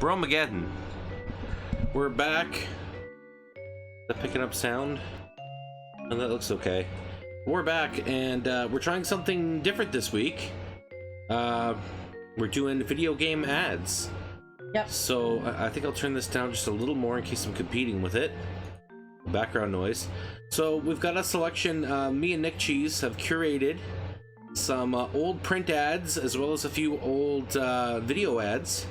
Bromageddon. We're back. Picking up sound. And that looks okay. We're back, and we're trying something different this week. We're doing video game ads. Yep. So I think I'll turn this down just a little more in case I'm competing with it. Background noise. So we've got a selection. Me and Nick Cheese have curated some old print ads as well as a few old video ads,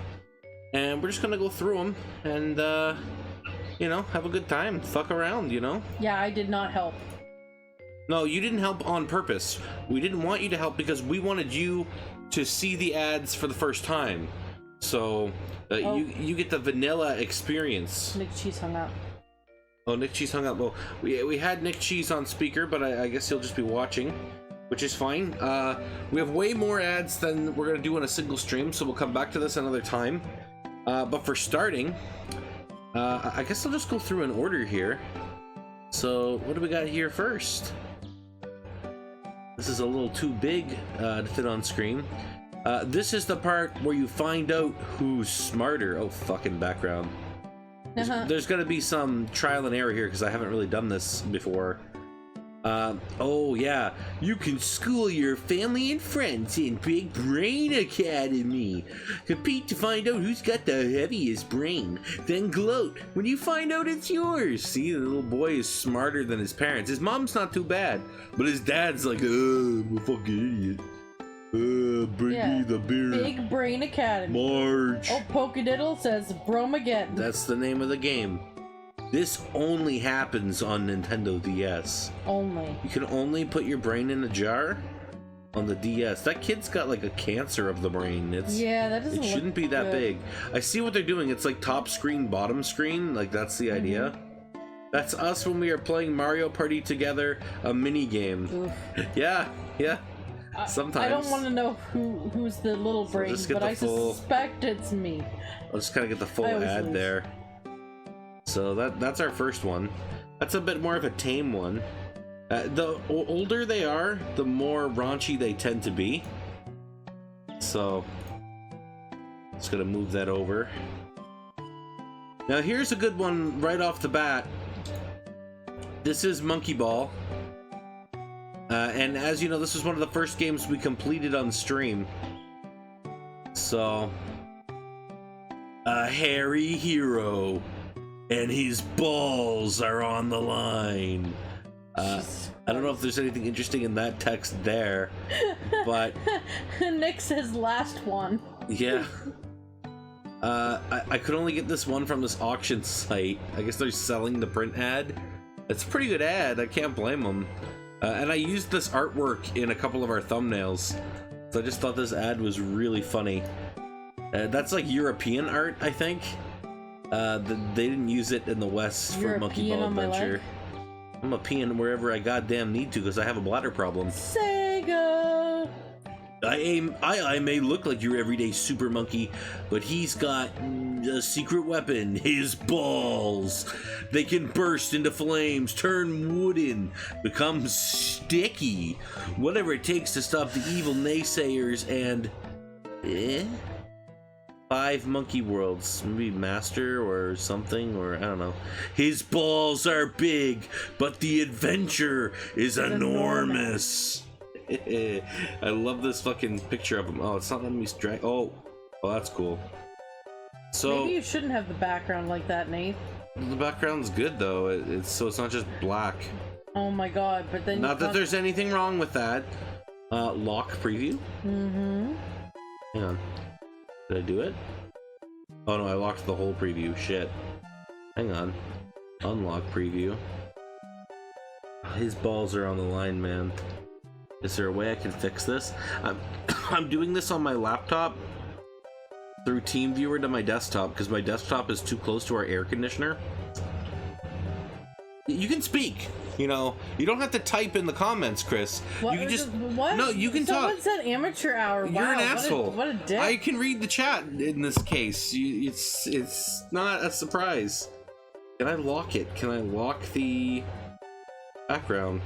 and we're just gonna go through them and you know, have a good time, fuck around, you know. Yeah, I did not help. No, you didn't help on purpose. We didn't want you to help because we wanted you to see the ads for the first time, so you get the vanilla experience. Nick Cheese hung up. Oh, Nick Cheese hung up. Well, we had Nick Cheese on speaker, but I guess he'll just be watching, which is fine. We have way more ads than we're gonna do in a single stream, so we'll come back to this another time. But for starting, I guess I'll just go through in order here. So what do we got here first? This is a little too big to fit on screen. This is the part where you find out who's smarter. Oh, fucking background. There's gonna be some trial and error here because I haven't really done this before. Oh yeah, you can school your family and friends in Big Brain Academy. Compete to find out who's got the heaviest brain, then gloat when you find out it's yours. See, the little boy is smarter than his parents. His mom's not too bad, but his dad's like, I'm a fucking idiot. Bring me the beer. Big Brain Academy. Marge. Oh, Polkadiddle says Bromageddon. That's the name of the game. This only happens on Nintendo DS. Only. You can only put your brain in a jar on the DS. That kid's got like a cancer of the brain. Yeah, that doesn't. It shouldn't be that big. I see what they're doing. It's like top screen, bottom screen. Like that's the idea. That's us when we are playing Mario Party together, a mini game. Yeah. Sometimes. I don't want to know who's the little brain, but I suspect it's me. I'll just kind of get the full ad there. So that's our first one. That's a bit more of a tame one. The older they are, the more raunchy they tend to be. So just gonna move that over. Now here's a good one right off the bat. This is Monkey Ball. And as you know, this was one of the first games we completed on stream. So, a hairy hero, and his balls are on the line. I don't know if there's anything interesting in that text there, but... Nick says last one. Yeah. I could only get this one from this auction site. I guess they're selling the print ad. It's a pretty good ad, I can't blame them. And I used this artwork in a couple of our thumbnails, so I just thought this ad was really funny. That's like European art, I think. They didn't use it in the West for Monkey Ball Adventure. I'm a peeing wherever I goddamn need to because I have a bladder problem. Sega! I may look like your everyday super monkey, but he's got a secret weapon, his balls. They can burst into flames, turn wooden, become sticky. Whatever it takes to stop the evil naysayers and... 5 monkey worlds, maybe master or something, or I don't know. His balls are big, but the adventure is enormous. I love this fucking picture of him. Oh, it's not letting me drag. Oh, that's cool. So maybe you shouldn't have the background like that, Nate. The background's good though. It's not just black. Oh my god! But then not that there's anything wrong with that. Lock preview. Hang on. Did I do it? Oh no, I locked the whole preview. Shit. Hang on. Unlock preview. His balls are on the line, man. Is there a way I can fix this? I'm doing this on my laptop through TeamViewer to my desktop because my desktop is too close to our air conditioner. You can speak. You know, you don't have to type in the comments, Chris. What? You can just what? No, you can talk. Someone said amateur hour. You're wow, an asshole. What a dick. I can read the chat in this case. It's not a surprise. Can I lock it? Can I lock the background?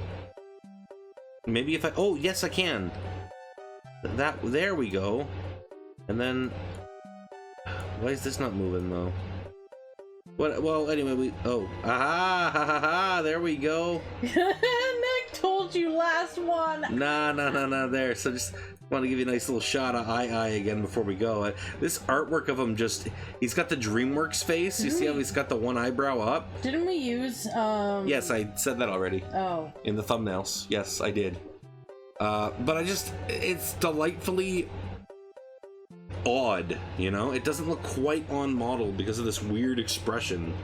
Maybe if I... Oh, yes, I can. There we go. And then... Why is this not moving though? What? Well, anyway, we. Oh, aha! Ha ha ha! There we go. Nick told you last one. Nah. There. So just want to give you a nice little shot of eye again before we go. This artwork of him he's got the DreamWorks face. You see how he's got the one eyebrow up? Didn't we use Yes, I said that already. Oh. In the thumbnails. Yes, I did. But it's delightfully odd, you know? It doesn't look quite on model because of this weird expression.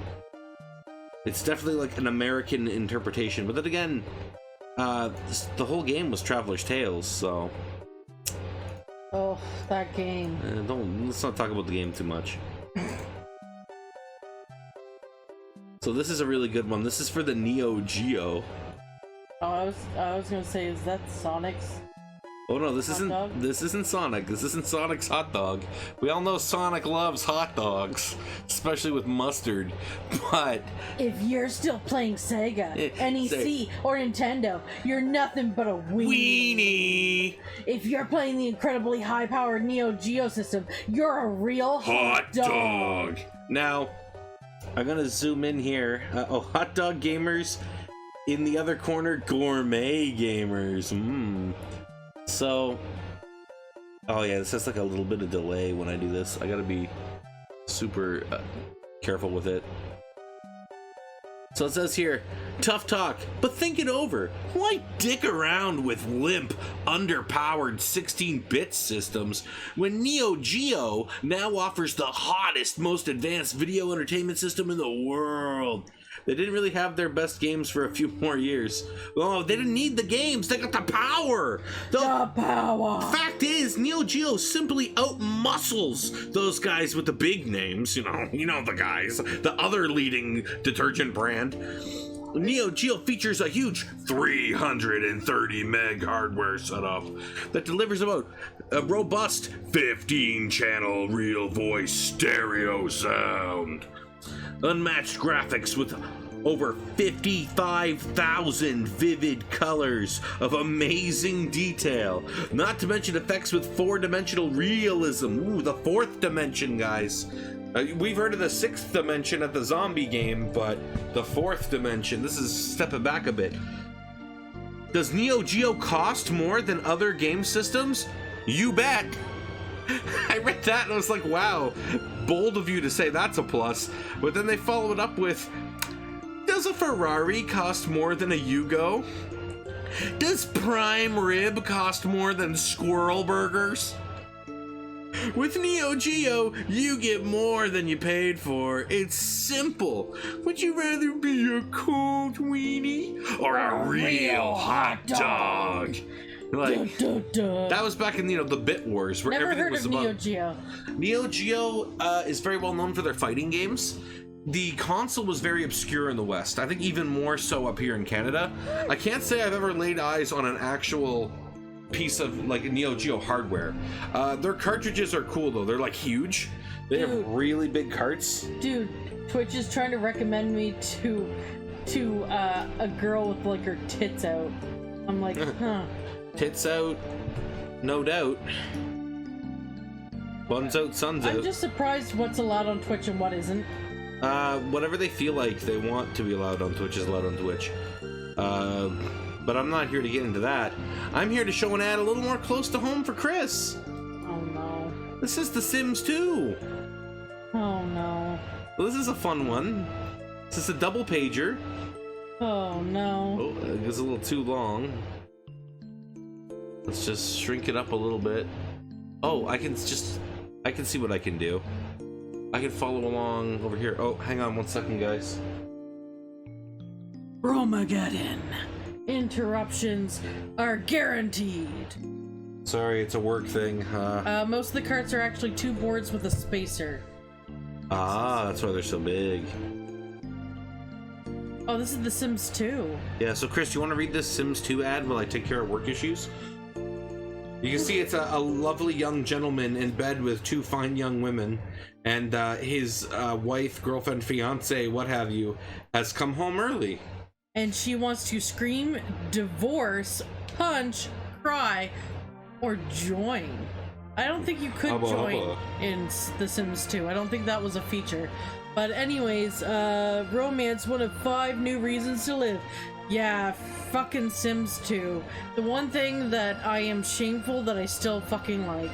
It's definitely like an American interpretation, but then again, the whole game was Traveler's Tales, so... Oh, that game. Let's not talk about the game too much. So this is a really good one. This is for the Neo Geo. Oh, I was gonna say, is that Sonic's? Oh no, this isn't Sonic. This isn't Sonic's hot dog. We all know Sonic loves hot dogs, especially with mustard. But if you're still playing Sega, NEC, or Nintendo, you're nothing but a weenie. If you're playing the incredibly high-powered Neo Geo system, you're a real hot dog. Now, I'm gonna zoom in here. Hot dog gamers. In the other corner, gourmet gamers. So, oh yeah, this has like a little bit of delay when I do this. I gotta be super careful with it. So it says here, tough talk, but think it over. Why dick around with limp, underpowered 16-bit systems when Neo Geo now offers the hottest, most advanced video entertainment system in the world? They didn't really have their best games for a few more years. Oh, they didn't need the games. They got the power. The power. Fact is, Neo Geo simply outmuscles those guys with the big names. You know the guys. The other leading detergent brand. Neo Geo features a huge 330 meg hardware setup that delivers about a robust 15-channel real voice stereo sound. Unmatched graphics with over 55,000 vivid colors of amazing detail. Not to mention effects with 4-dimensional realism. Ooh, the 4th dimension, guys. We've heard of the 6th dimension at the zombie game, but the 4th dimension, this is stepping back a bit. Does Neo Geo cost more than other game systems? You bet. I read that and I was like, wow, bold of you to say that's a plus. But then they follow it up with, does a Ferrari cost more than a Yugo? Does prime rib cost more than squirrel burgers? With Neo Geo, you get more than you paid for. It's simple. Would you rather be a cold weenie or a real hot dog? Like, that was back in the Bit Wars where Never everything heard was of about. Neo Geo. Neo Geo is very well known for their fighting games. The console was very obscure in the West. I think even more so up here in Canada. I can't say I've ever laid eyes on an actual piece of like Neo Geo hardware. Their cartridges are cool though. They're like huge. They have really big carts. Dude, Twitch is trying to recommend me to a girl with like her tits out. I'm like, huh. Tits out, no doubt. Buns out, suns out. I'm just surprised what's allowed on Twitch and what isn't. Whatever they feel like they want to be allowed on Twitch is allowed on Twitch. But I'm not here to get into that. I'm here to show an ad a little more close to home for Chris. Oh no. This is The Sims 2. Oh no. Well, this is a fun one. This is a double pager. Oh no. Oh, it's a little too long. Let's just shrink it up a little bit. Oh, I can see what I can do. I can follow along over here. Oh, hang on one second, guys. Bromageddon. Interruptions are guaranteed. Sorry, it's a work thing. Most of the carts are actually 2 boards with a spacer. Ah, that's why they're so big. Oh, this is The Sims 2. Yeah, so Chris, you want to read this Sims 2 ad while I take care of work issues? You can see it's a lovely young gentleman in bed with 2 fine young women, and his wife, girlfriend, fiance, what have you, has come home early. And she wants to scream, divorce, punch, cry, or join. I don't think you could join in The Sims 2. I don't think that was a feature. But anyways, romance, one of 5 new reasons to live. Yeah, fucking Sims 2. The one thing that I am shameful that I still fucking like.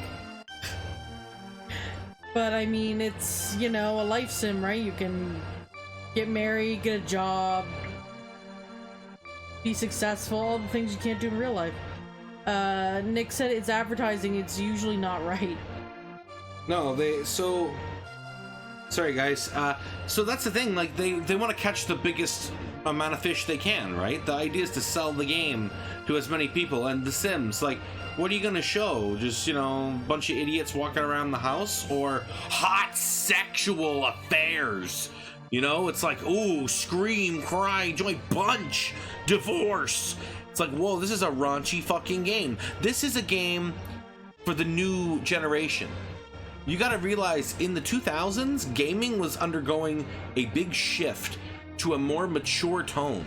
But I mean, it's, you know, a life sim, right? You can get married, get a job, be successful, all the things you can't do in real life. Nick said it's advertising, it's usually not right. No, sorry guys, so that's the thing, like, they want to catch the biggest amount of fish they can, right? The idea is to sell the game to as many people, and The Sims, like, what are you gonna show? Just, you know, a bunch of idiots walking around the house? Or hot sexual affairs? You know, it's like, ooh, scream, cry, joy, bunch, divorce. It's like, whoa, this is a raunchy fucking game. This is a game for the new generation. You gotta realize, in the 2000s, gaming was undergoing a big shift to a more mature tone.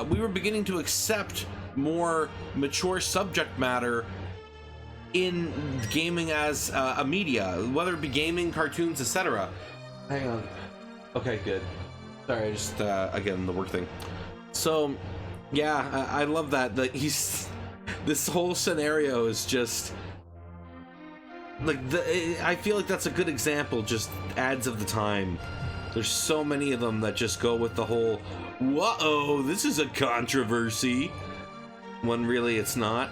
We were beginning to accept more mature subject matter in gaming as a media, whether it be gaming, cartoons, etc. Hang on. Okay, good. Sorry, I just, again, the work thing. So, yeah, I love that. This whole scenario is just... like, I feel like that's a good example, just ads of the time. There's so many of them that just go with the whole, whoa, this is a controversy, when really it's not.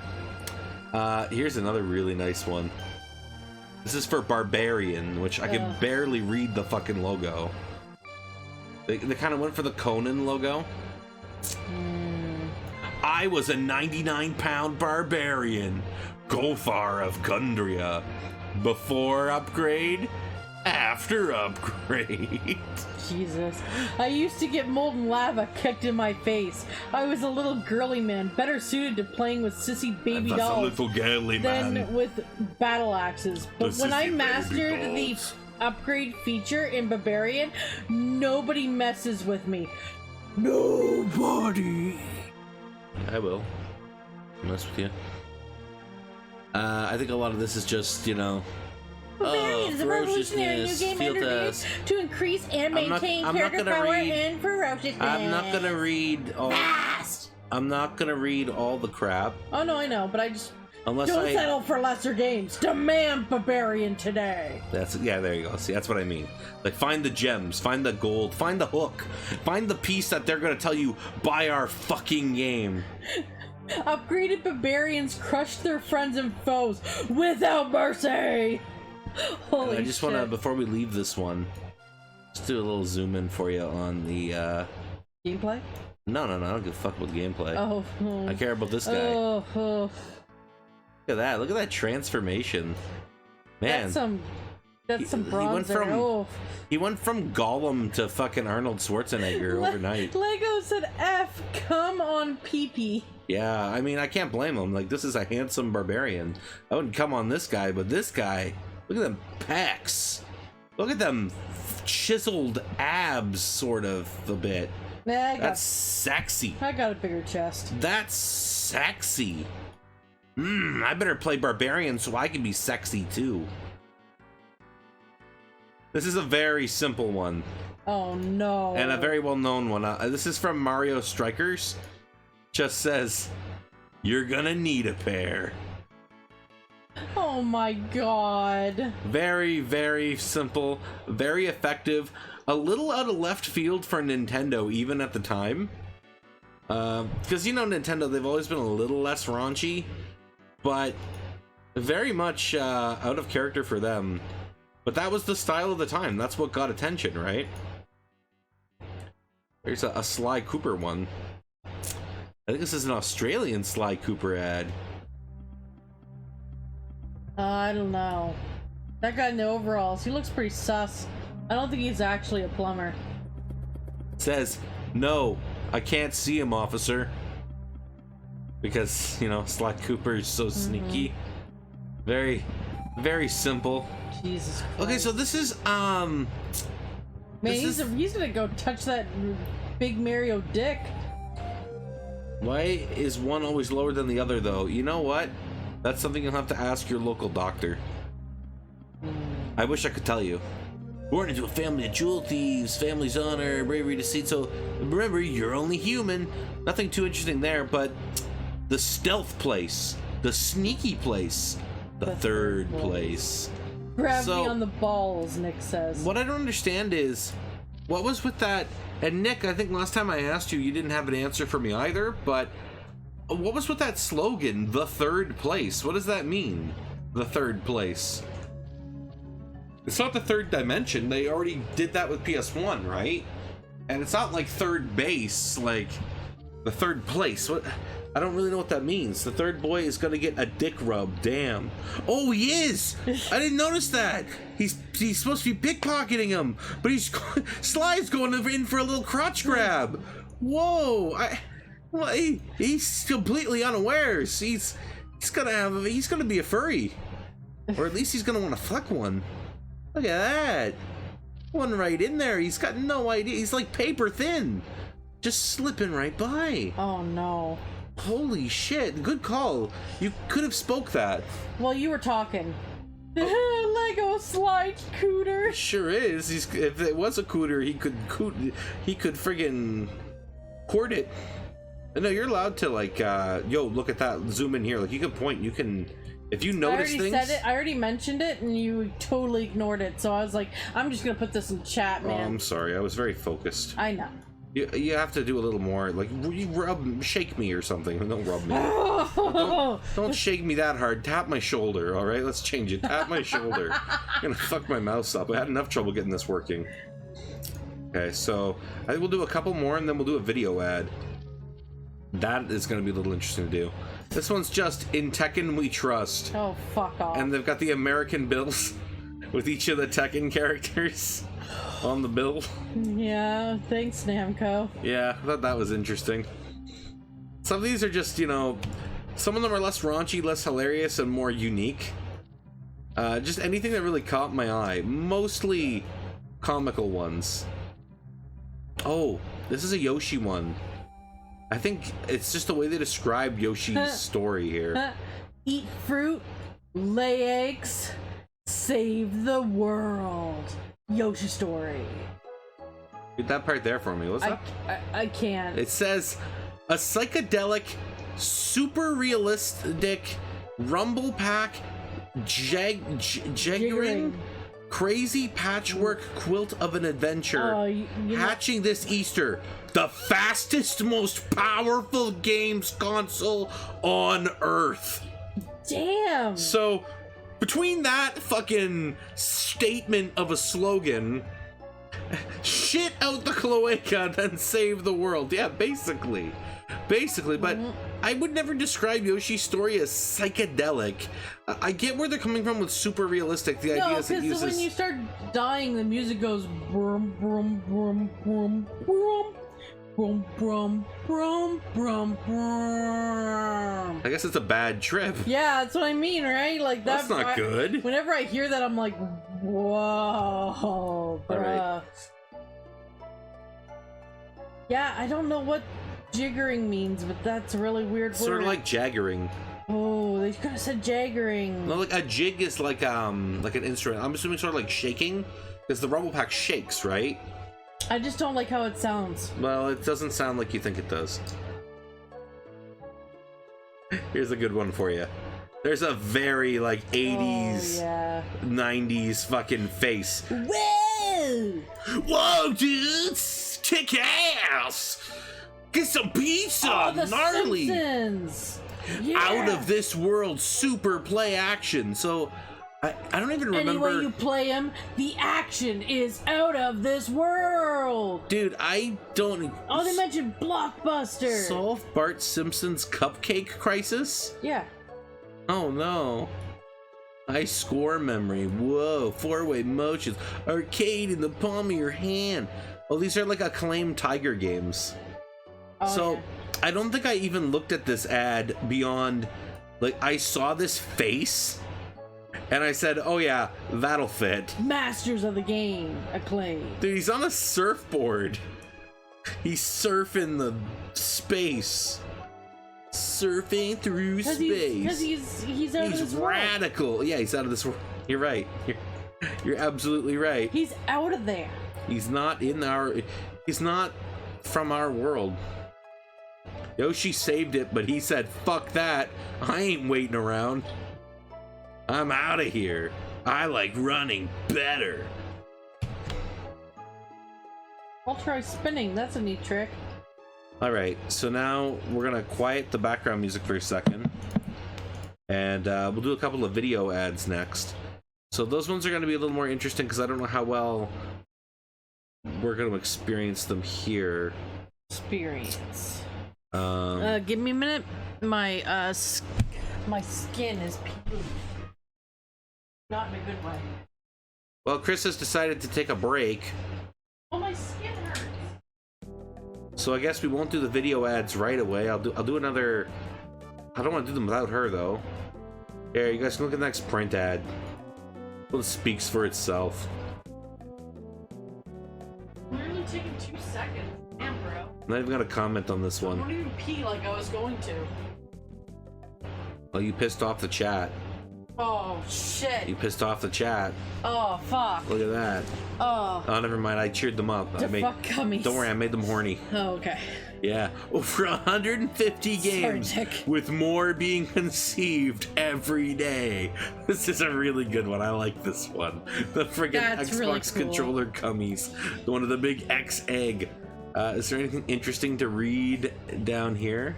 Here's another really nice one. This is for Barbarian, which I can barely read the fucking logo. They kind of went for the Conan logo. I was a 99-pound barbarian, Gofar of Gundria. Before upgrade, after upgrade. Jesus. I used to get molten lava kicked in my face. I was a little girly man, better suited to playing with sissy baby dolls a little girly than man with battle axes. But when I mastered the upgrade feature in Barbarian, nobody messes with me. Nobody. I will mess with you. I think a lot of this is just, you know, Barbarian is a revolutionary new game introduced to increase and maintain character power and ferociousness. I'm not gonna read all. Fast. I'm not gonna read all the crap. Oh no, I know, but I just don't settle for lesser games. Demand Barbarian today. Yeah, there you go. See, that's what I mean. Like, find the gems, find the gold, find the hook, find the piece that they're gonna tell you, buy our fucking game. Upgraded Barbarians crush their friends and foes without mercy. Holy I just want to, before we leave this one, just do a little zoom in for you on the gameplay. No, I don't give a fuck about the gameplay. I care about this guy. Look at that! Look at that transformation, man. That's some bronze. He went from Gollum to fucking Arnold Schwarzenegger overnight. Lego said F, come on PP. Yeah, I mean, I can't blame him. Like, this is a handsome barbarian. I wouldn't come on this guy, but this guy, look at them pecs. Look at them chiseled abs, sort of, a bit. That's sexy. I got a bigger chest. That's sexy. I better play Barbarian so I can be sexy, too. This is a very simple one. Oh, no. And a very well-known one. This is from Mario Strikers. Just says, you're gonna need a pair. Oh my god. Very, very simple, very effective. A little out of left field for Nintendo, even at the time. Because, you know, Nintendo, they've always been a little less raunchy, but very much out of character for them. But that was the style of the time. That's what got attention, right? There's a Sly Cooper one. I think this is an Australian Sly Cooper ad. I don't know. That guy in the overalls, he looks pretty sus. I don't think he's actually a plumber. It says, no, I can't see him, officer. Because, you know, Sly Cooper is so sneaky. Very, very simple. Jesus Christ. Okay, so this is, Man, he's gonna go touch that big Mario dick. Why is one always lower than the other, though? You know what? That's something you'll have to ask your local doctor. I wish I could tell you. Born into a family of jewel thieves, family's honor, bravery, deceit. So remember, you're only human. Nothing too interesting there, but the stealth place, the sneaky place, the third place. Grab me on the balls, Nick says. What I don't understand is, what was with that? And Nick, I think last time I asked you, you didn't have an answer for me either, but what was with that slogan, the third place? What does that mean, the third place? It's not the third dimension. They already did that with PS1, right? And it's not like third base, like the third place. What? I don't really know what that means. The third boy is gonna get a dick rub. Damn. Oh, he is. I didn't notice that. He's supposed to be pickpocketing him, but Sly's going in for a little crotch grab. Whoa. He's completely unawares. He's gonna be a furry, or at least he's gonna want to fuck one. Look at that. One right in there. He's got no idea. He's like paper thin. Just slipping right by. Oh, no. Holy shit. Good call. You could have spoke that. Well, you were talking. Lego slide cooter. Sure is. If it was a cooter, he could friggin' court it. No, you're allowed to, like, yo, look at that. Zoom in here. Like, you can point. You can... If you notice things... I already mentioned it, and you totally ignored it. So I was like, I'm just gonna put this in chat, man. Oh, I'm sorry. I was very focused. I know. You have to do a little more. Like, you shake me or something. Don't rub me. Don't shake me that hard. Tap my shoulder, all right? Let's change it. Tap my shoulder. I'm gonna fuck my mouse up. I had enough trouble getting this working. Okay, so I think we'll do a couple more, and then we'll do a video ad. That is gonna be a little interesting to do. This one's just In Tekken We Trust. Oh, fuck off. And they've got the American bills with each of the Tekken characters on the bill. Yeah, thanks, Namco. Yeah, I thought that was interesting. Some of these are just, you know, some of them are less raunchy, less hilarious, and more unique. Just anything that really caught my eye. Mostly comical ones. Oh, this is a Yoshi one. I think it's just the way they describe Yoshi's story here. Eat fruit, lay eggs, save the world. Yoshi story. Read that part there for me. What's that? I can't. It says, a psychedelic, super realistic, rumble pack, jiggering, crazy patchwork quilt of an adventure, hatching this Easter. The fastest, most powerful games console on Earth. Damn. So, between that fucking statement of a slogan, shit out the cloaca, then save the world. Yeah, basically. But I would never describe Yoshi's story as psychedelic. I get where they're coming from with super realistic. The idea is it uses... when you start dying, the music goes brum, brum, brum, brum, brum. Brum, brum, brum, brum, brum. I guess it's a bad trip. Yeah, that's what I mean, right? Like that's not good. Whenever I hear that, I'm like, whoa, bruh. Right. Yeah, I don't know what jiggering means, but that's a really weird word. Sort of like jaggering. Oh, they could have said jaggering. No, like a jig is like an instrument. I'm assuming sort of like shaking, because the rumble pack shakes, right? I just don't like how it sounds. Well, it doesn't sound like you think it does. Here's a good one for you. There's a very, like, 80s, 90s fucking face. Whoa! Whoa, dudes! Kick ass! Get some pizza! Oh, the gnarly! Simpsons! Yeah. Out of this world super play action. So... I don't even remember. Any way you play him, the action is out of this world. Dude, I don't. Oh, they mentioned Blockbuster. Solve Bart Simpson's cupcake crisis? Yeah. Oh no. High score memory. Whoa. Four-way motions. Arcade in the palm of your hand. Oh, these are like acclaimed Tiger games. Oh, so yeah. I don't think I even looked at this ad beyond, like, I saw this face. And I said, oh yeah, that'll fit. Masters of the game, acclaimed. Dude, he's on a surfboard. He's surfing the space. Surfing through space. Because he's out of this world. He's radical. Yeah, he's out of this world. You're right. You're absolutely right. He's out of there. He's not from our world. Yoshi saved it, but he said, fuck that. I ain't waiting around. I'm out of here. I like running better. I'll try spinning. That's a neat trick. Alright, so now we're gonna quiet the background music for a second. And we'll do a couple of video ads next. So those ones are gonna be a little more interesting because I don't know how well we're gonna experience them here. Experience. Give me a minute. My skin is peeling. Not in a good way. Well, Chris has decided to take a break. Oh, my skin hurts. So I guess we won't do the video ads right away. I'll do another. I don't want to do them without her though. Here, you guys can look at the next print ad. Well, it speaks for itself. Literally taking 2 seconds. Damn, bro. I'm not even gonna comment on this I one. won't even pee like I was going to. Oh, you pissed off the chat. Oh, shit. You pissed off the chat. Oh, fuck. Look at that. Oh. Oh, never mind. I cheered them up. Fuck gummies. Don't worry, I made them horny. Oh, okay. Yeah, over 150 games, Sorry, Dick. with more being conceived every day. This is a really good one. I like this one. The friggin' That's Xbox really cool. controller gummies. One of the big X egg. Is there anything interesting to read down here?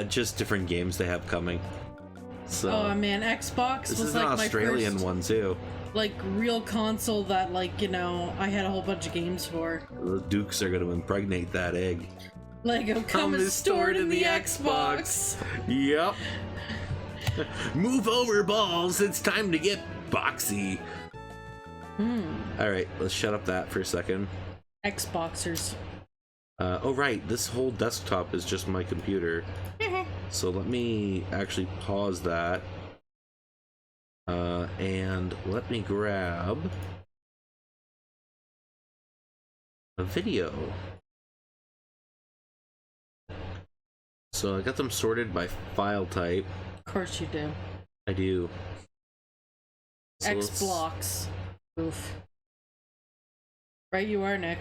Just different games they have coming. So, Oh man, Xbox this was is like an Australian my first, one too. like, real console that, like, you know, I had a whole bunch of games for. The Dukes are going to impregnate that egg. Lego come is stored in the Xbox. Yep. Move over, balls. It's time to get boxy. All right, let's shut up that for a second. Xboxers. Oh, right. This whole desktop is just my computer. So let me actually pause that. And let me grab a video. So I got them sorted by file type. Of course you do. I do. So let's- X-Blocks. Oof. Right you are, Nick.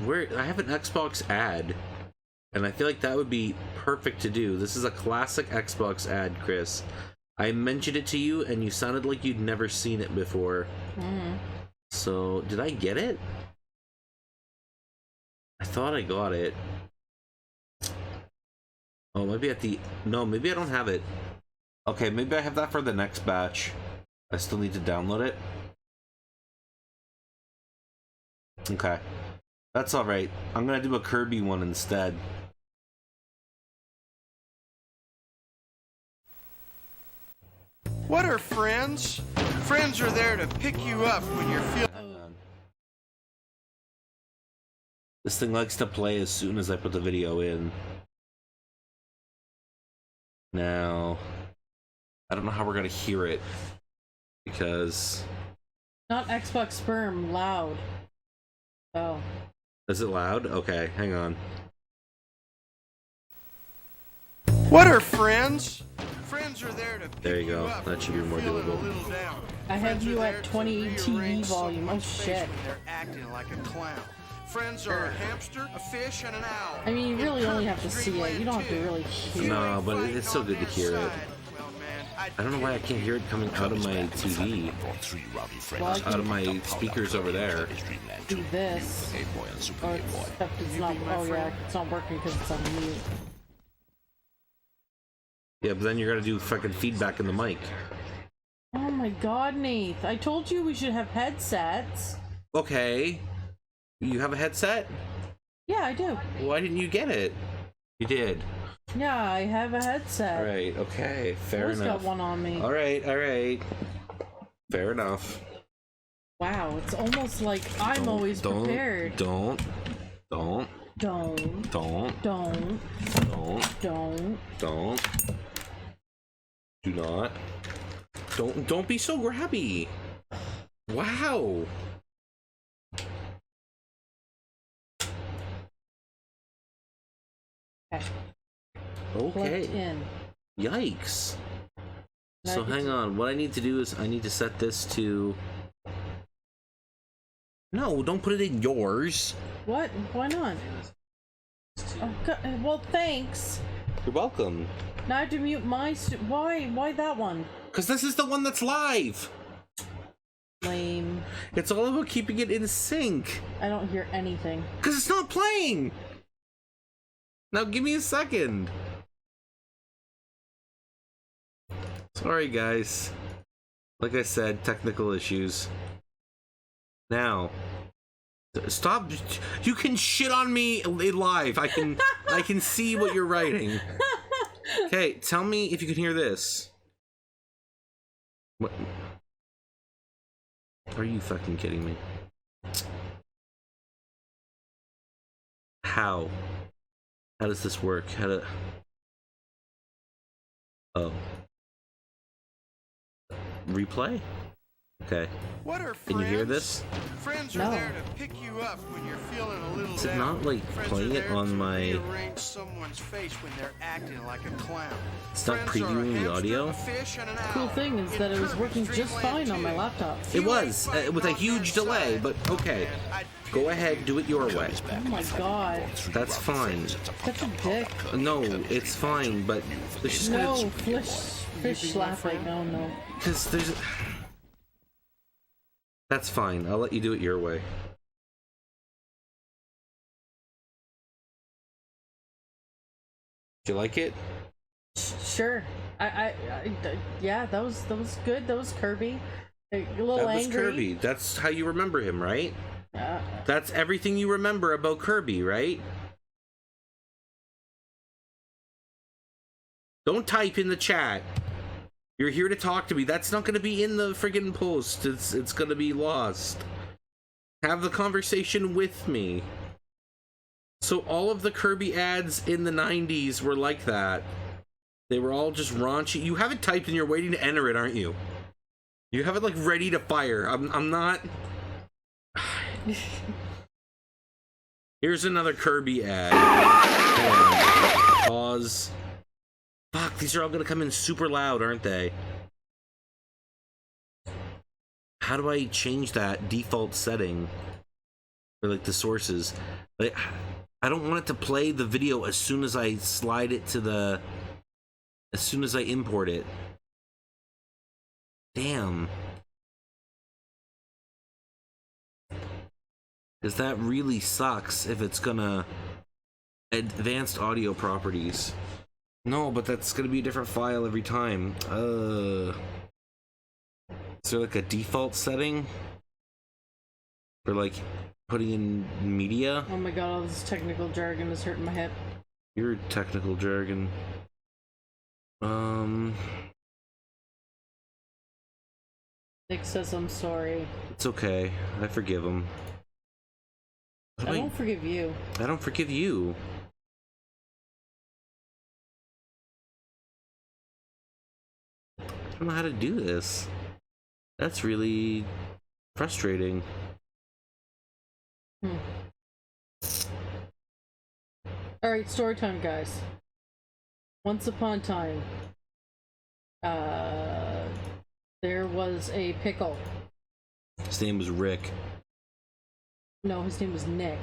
Where I have an Xbox ad, and I feel like that would be perfect to do. This is a classic Xbox ad, Chris. I mentioned it to you, and you sounded like you'd never seen it before. So, did I get it? I thought I got it. Oh, maybe at the... No, maybe I don't have it. Okay, maybe I have that for the next batch. I still need to download it. Okay. That's alright. I'm gonna do a Kirby one instead. What are friends? Friends are there to pick you up when you're feeling... Hang on. This thing likes to play as soon as I put the video in. Now, I don't know how we're gonna hear it, because... Not Xbox sperm, loud. Oh. Is it loud? Okay, hang on. What are friends? Friends are there to pick There you go. up That should when be more you're feeling a doable. little down. I have Friends are you there at to 20 TV rearrange volume. Oh someone's face shit. when they're acting like a clown. Friends are a hamster, a fish, and an owl. I mean, you really In only have to Kirby's see it. You don't have to Dreamland really too. hear it. No, but Fighting it's still on good to their hear it. side. Well, man, I don't know why I can't hear it coming out of my TV. Well, I Out of my speakers over there. do this. Oh, it's not. Oh yeah, it's not working because it's on mute. Yeah, but then you're gonna do fucking feedback in the mic. Oh my god, Nath! I told you we should have headsets. Okay. You have a headset? Yeah, I do. Why didn't you get it? You did. Yeah, I have a headset. Alright, okay. Fair Always enough. got one on me. Alright. Fair enough. Wow, it's almost like I'm always prepared. Don't. Don't. Don't. Don't. Don't. Do not. Don't be so grabby. Wow. Okay. Okay. Plugged in. Yikes. So hang on. What I need to do is I need to set this to... No, don't put it in yours. What? Why not? Oh, God. Well, thanks. You're welcome. Now I have to mute my... Why? Why that one? Because this is the one that's live. Lame. It's all about keeping it in sync. I don't hear anything. Because it's not playing. Now give me a second. Sorry, guys. Like I said, technical issues. Now, stop. You can shit on me live. I can see what you're writing. Okay, tell me if you can hear this. What? Are you fucking kidding me? How? How does this work? How to... Oh. Replay? Okay. What are friends? Can you hear this? Friends are No. there to pick you up when you're feeling a little Is it down. not, like, Friends playing are it there on to my... rearrange someone's face when they're acting like a clown. It's not Friends are a previewing the hamster, audio? a fish, and an Cool owl. thing is In that it was Kirby's working just Dreamland fine on my 2. laptop. It was, with a huge delay, but okay. Go ahead, do it your way. Oh my god. That's fine. Such a dick. No, it's fine, but there's just No, gonna... fish slapping. Oh no. Because there's... That's fine, I'll let you do it your way. Do you like it? Sure. Yeah, that was good. That was Kirby. A little That was angry. Kirby. That's how you remember him, right? Uh, That's everything you remember about Kirby, right? Don't type in the chat. You're here to talk to me. That's not going to be in the friggin' post. It's going to be lost. Have the conversation with me. So all of the Kirby ads in the 90s were like that. They were all just raunchy. You have it typed and you're waiting to enter it, aren't you? You have it like ready to fire. I'm not... Here's another Kirby ad. Pause. Fuck, these are all gonna come in super loud, aren't they? How do I change that default setting for like the sources? Like, I don't want it to play the video as soon as I slide it to the... as soon as I import it. Damn. Because that really sucks if it's gonna... Advanced audio properties. No, but that's gonna be a different file every time. Is there like a default setting? For like putting in media? oh my god, all this technical jargon is hurting my hip. Your technical jargon. Nick says I'm sorry. It's okay. I forgive him. I don't forgive you. I don't forgive you. I don't know how to do this. That's really frustrating. Alright, story time, guys. Once upon a time, there was a pickle. His name was Rick. No, his name was Nick.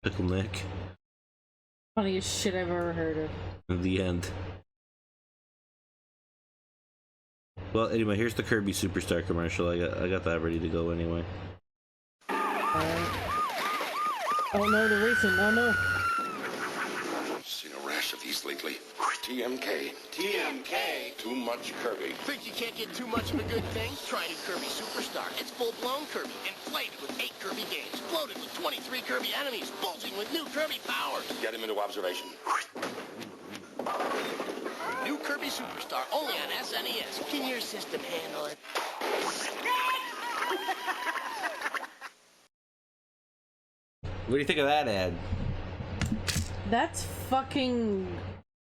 Pickle Nick. Funniest shit I've ever heard of. At the end. Well, anyway, here's the Kirby Superstar commercial. I got that ready to go anyway. Oh no, the racing. Oh no. Seen a rash of these lately. TMK. TMK. Too much Kirby. Think you can't get too much of a good thing? Try new Kirby Superstar. It's full-blown Kirby, inflated with 8 Kirby games, loaded with 23 Kirby enemies, bulging with new Kirby powers. Get him into observation. New Kirby Superstar, only on SNES. Can your system handle it? What do you think of that ad? That's fucking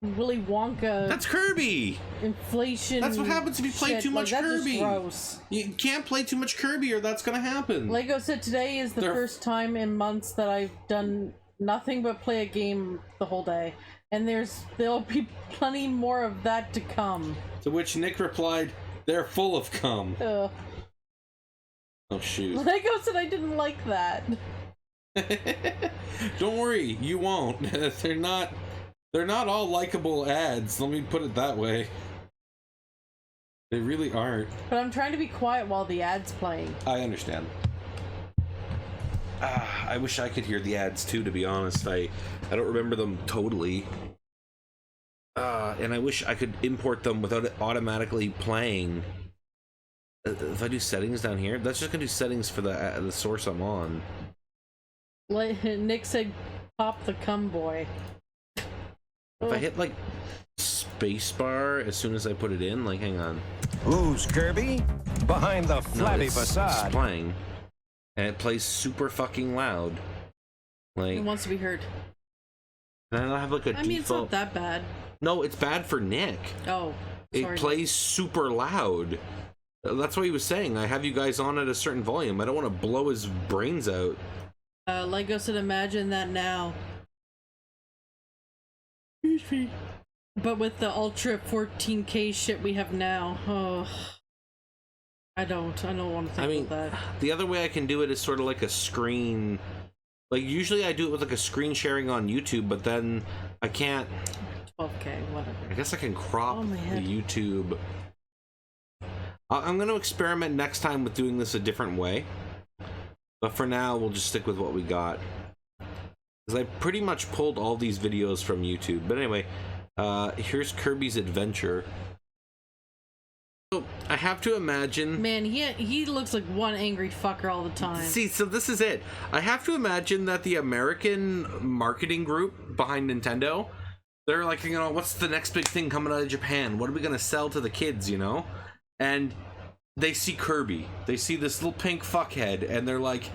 Willy Wonka. That's Kirby! Inflation. That's what happens if you play shit. too much like, that's Kirby. Just gross. You can't play too much Kirby or that's gonna happen. Lego said today is the first time in months that I've done nothing but play a game the whole day. And there'll be plenty more of that to come. To which Nick replied, They're full of cum. Ugh. Oh shoot. Lego said I didn't like that. Don't worry, you won't. They're not all likable ads, let me put it that way. They really aren't. But I'm trying to be quiet while the ad's playing. I understand. I wish I could hear the ads too, to be honest. I don't remember them totally. And I wish I could import them without it automatically playing. If I do settings down here, that's just gonna do settings for the source I'm on. Nick said, "Pop the cum boy." If I hit like spacebar as soon as I put it in, like, hang on. Who's Kirby? Behind the flabby It's facade. playing, and it plays super fucking loud. Like, It wants to be heard. and I don't have like a I mean, it's default. not that bad. No, it's bad for Nick. Oh, It sorry. plays super loud. That's what he was saying. I have you guys on at a certain volume. I don't want to blow his brains out. Lego said, imagine that now. But with the Ultra 14K shit we have now, oh, I don't want to think about that. The other way I can do it is sort of like a screen. Like, usually I do it with like a screen sharing on YouTube, but then I can't. 12K, whatever. I guess I can crop Oh, my the head. YouTube. I'm going to experiment next time with doing this a different way. But for now, we'll just stick with what we got. Because I pretty much pulled all these videos from YouTube. But anyway, here's Kirby's Adventure. So, I have to imagine... Man, he looks like one angry fucker all the time. See, so this is it. I have to imagine that the American marketing group behind Nintendo, they're like, you know, what's the next big thing coming out of Japan? What are we going to sell to the kids, you know? And they see Kirby. They see this little pink fuckhead, and they're like,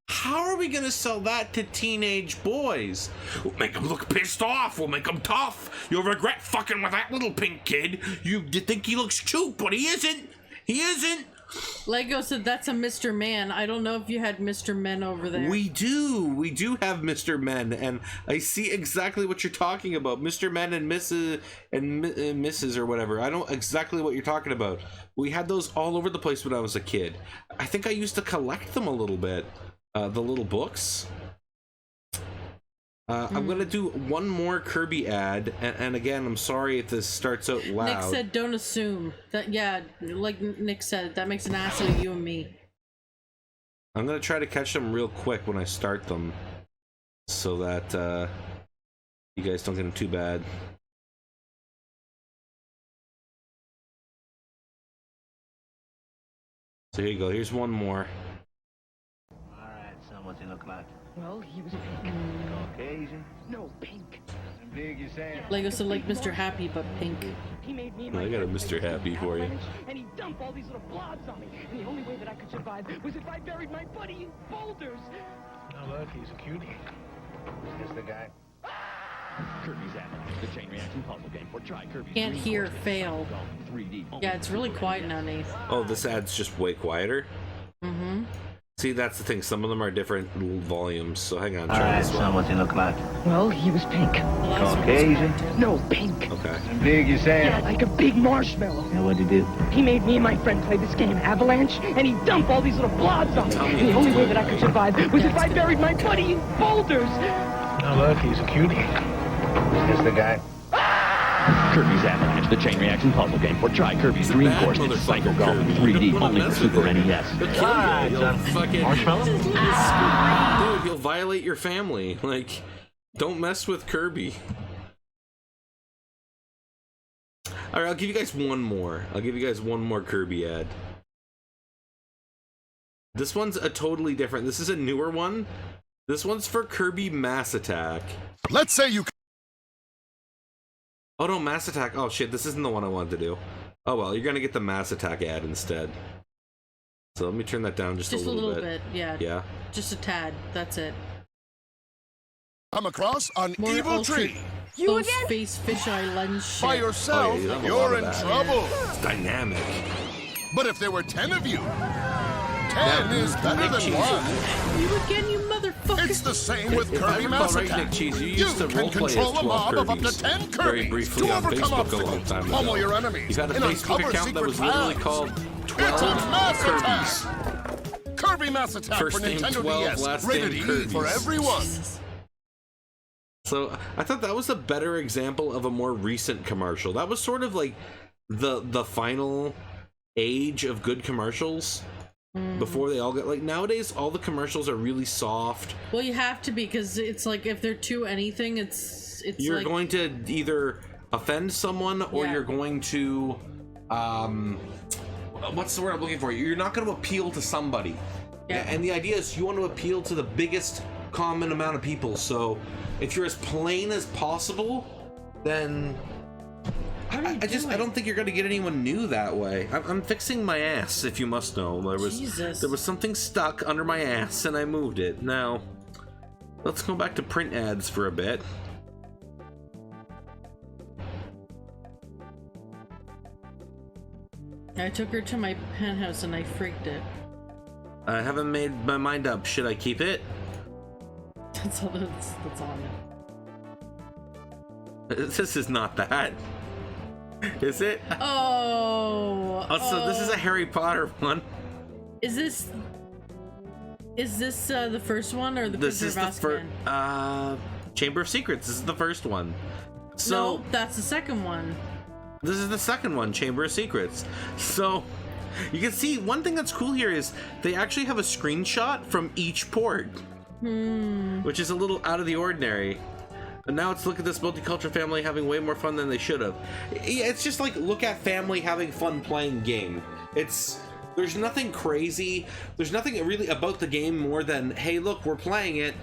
how are we going to sell that to teenage boys? We'll make them look pissed off. We'll make them tough. You'll regret fucking with that little pink kid. You think he looks cute, but he isn't. He isn't. Lego said that's a Mr. Man. I don't know if you had Mr. Men over there. We do have Mr. Men, and I see exactly what you're talking about. Mr. Men and Mrs. and Mrs. or whatever. I know exactly what you're talking about. We had those all over the place when I was a kid. I think I used to collect them a little bit. The little books. I'm gonna do one more Kirby ad, and again, I'm sorry if this starts out loud. Nick said, "Don't assume that." Yeah, like Nick said, that makes an ass out of you and me. I'm gonna try to catch them real quick when I start them, so that you guys don't get them too bad. So here you go. Here's one more. Alright, son, what's he look like? Well, he was pink. Caucasian? No, pink. And big, you saying? Lego said like Mr. Happy, but pink. He made me and I my got a friend Mr. play Happy for you. avalanche, and he dumped all these little blobs on me. And the only way that I could survive was if I buried my buddy in boulders. Oh, look, he's a cutie. Is this the guy? Kirby's Avalanche, the chain reaction puzzle game. Or try Kirby's Can't Dream hear, Course game. fail. 3D. Yeah, it's really quiet now, Nate. Oh, this ad's just way quieter. Mm-hmm. See, that's the thing. Some of them are different volumes. So hang on. Try Alright, this son, one. what's he look like? Well, he was pink. The last one was Caucasian? quiet, too. No, pink. Okay. And big, you saying? Yeah, like a big marshmallow. And what'd he do? He made me and my friend play this game, Avalanche, and he dumped all these little blobs on me. Tell me And the what only to way do. that I could survive was if I buried my buddy in boulders. Oh, look, he's a cutie. Is this the guy? Kirby's Avalanche, the chain reaction puzzle game. Or try Kirby's He's a Dream bad Course. It's motherfucker, Psycho Golf in Kirby. You 3D, don't wanna only for mess with Super him. NES. He'll kill Alright, you. son. He'll fucking... Marshmallow? Dude, he'll violate your family. Like, don't mess with Kirby. Alright, I'll give you guys one more. I'll give you guys one more Kirby ad. This one's a totally different. This is a newer one. This one's for Kirby Mass Attack. Let's say you Oh no, Mass Attack. Oh shit, this isn't the one I wanted to do. Oh well, you're gonna get the Mass Attack ad instead. So let me turn that down just a little bit. Yeah. Yeah. Just a tad. That's it. come across an More evil ultra- tree. Those face fisheye lens shit. By yourself, Oh, yeah, you have a lot you're of in that. trouble. It's dynamic. But if there were 10 of you, 10 is better Nick than Cheese. one. You again, you motherfucker. fuck? It's the same with If I Kirby recall Mass right, Attack. Nick Cheese, you used to can roleplay as control a 12 mob of up to Kirbys 10 very Kirby's briefly to on overcome Facebook a long obstacles, time ago. pummel your enemies, You had a and Facebook uncover account that was secret literally paths. called It's 12 a Mass Kirbys. Attack! Kirby Mass Attack First for name Nintendo 12, DS, last rated name E for Kirby's. everyone. So I thought that was a better example of a more recent commercial. That was sort of like the final age of good commercials. Before they all get like nowadays, all the commercials are really soft. Well, you have to be, because it's like if they're too anything, it's You're like, going to either offend someone or you're going to what's the word I'm looking for? You're not going to appeal to somebody. Yeah. And the idea is you want to appeal to the biggest common amount of people. So if you're as plain as possible, then I don't think you're going to get anyone new that way. I'm fixing my ass, if you must know. There was something stuck under my ass and I moved it. Now, let's go back to print ads for a bit. I took her to my penthouse and I freaked it. I haven't made my mind up. Should I keep it? That's all This is not that. Is it? Oh. So this is a Harry Potter one. Is this the first one or the This is Prisoner the of first. Azkaban? Chamber of Secrets. This is the first one. So no, that's the second one. This is the second one, Chamber of Secrets. So you can see one thing that's cool here is they actually have a screenshot from each port, which is a little out of the ordinary. And now it's look at this multicultural family having way more fun than they should have. It's just like look at family having fun playing game. There's nothing crazy. There's nothing really about the game more than, hey, look, we're playing it.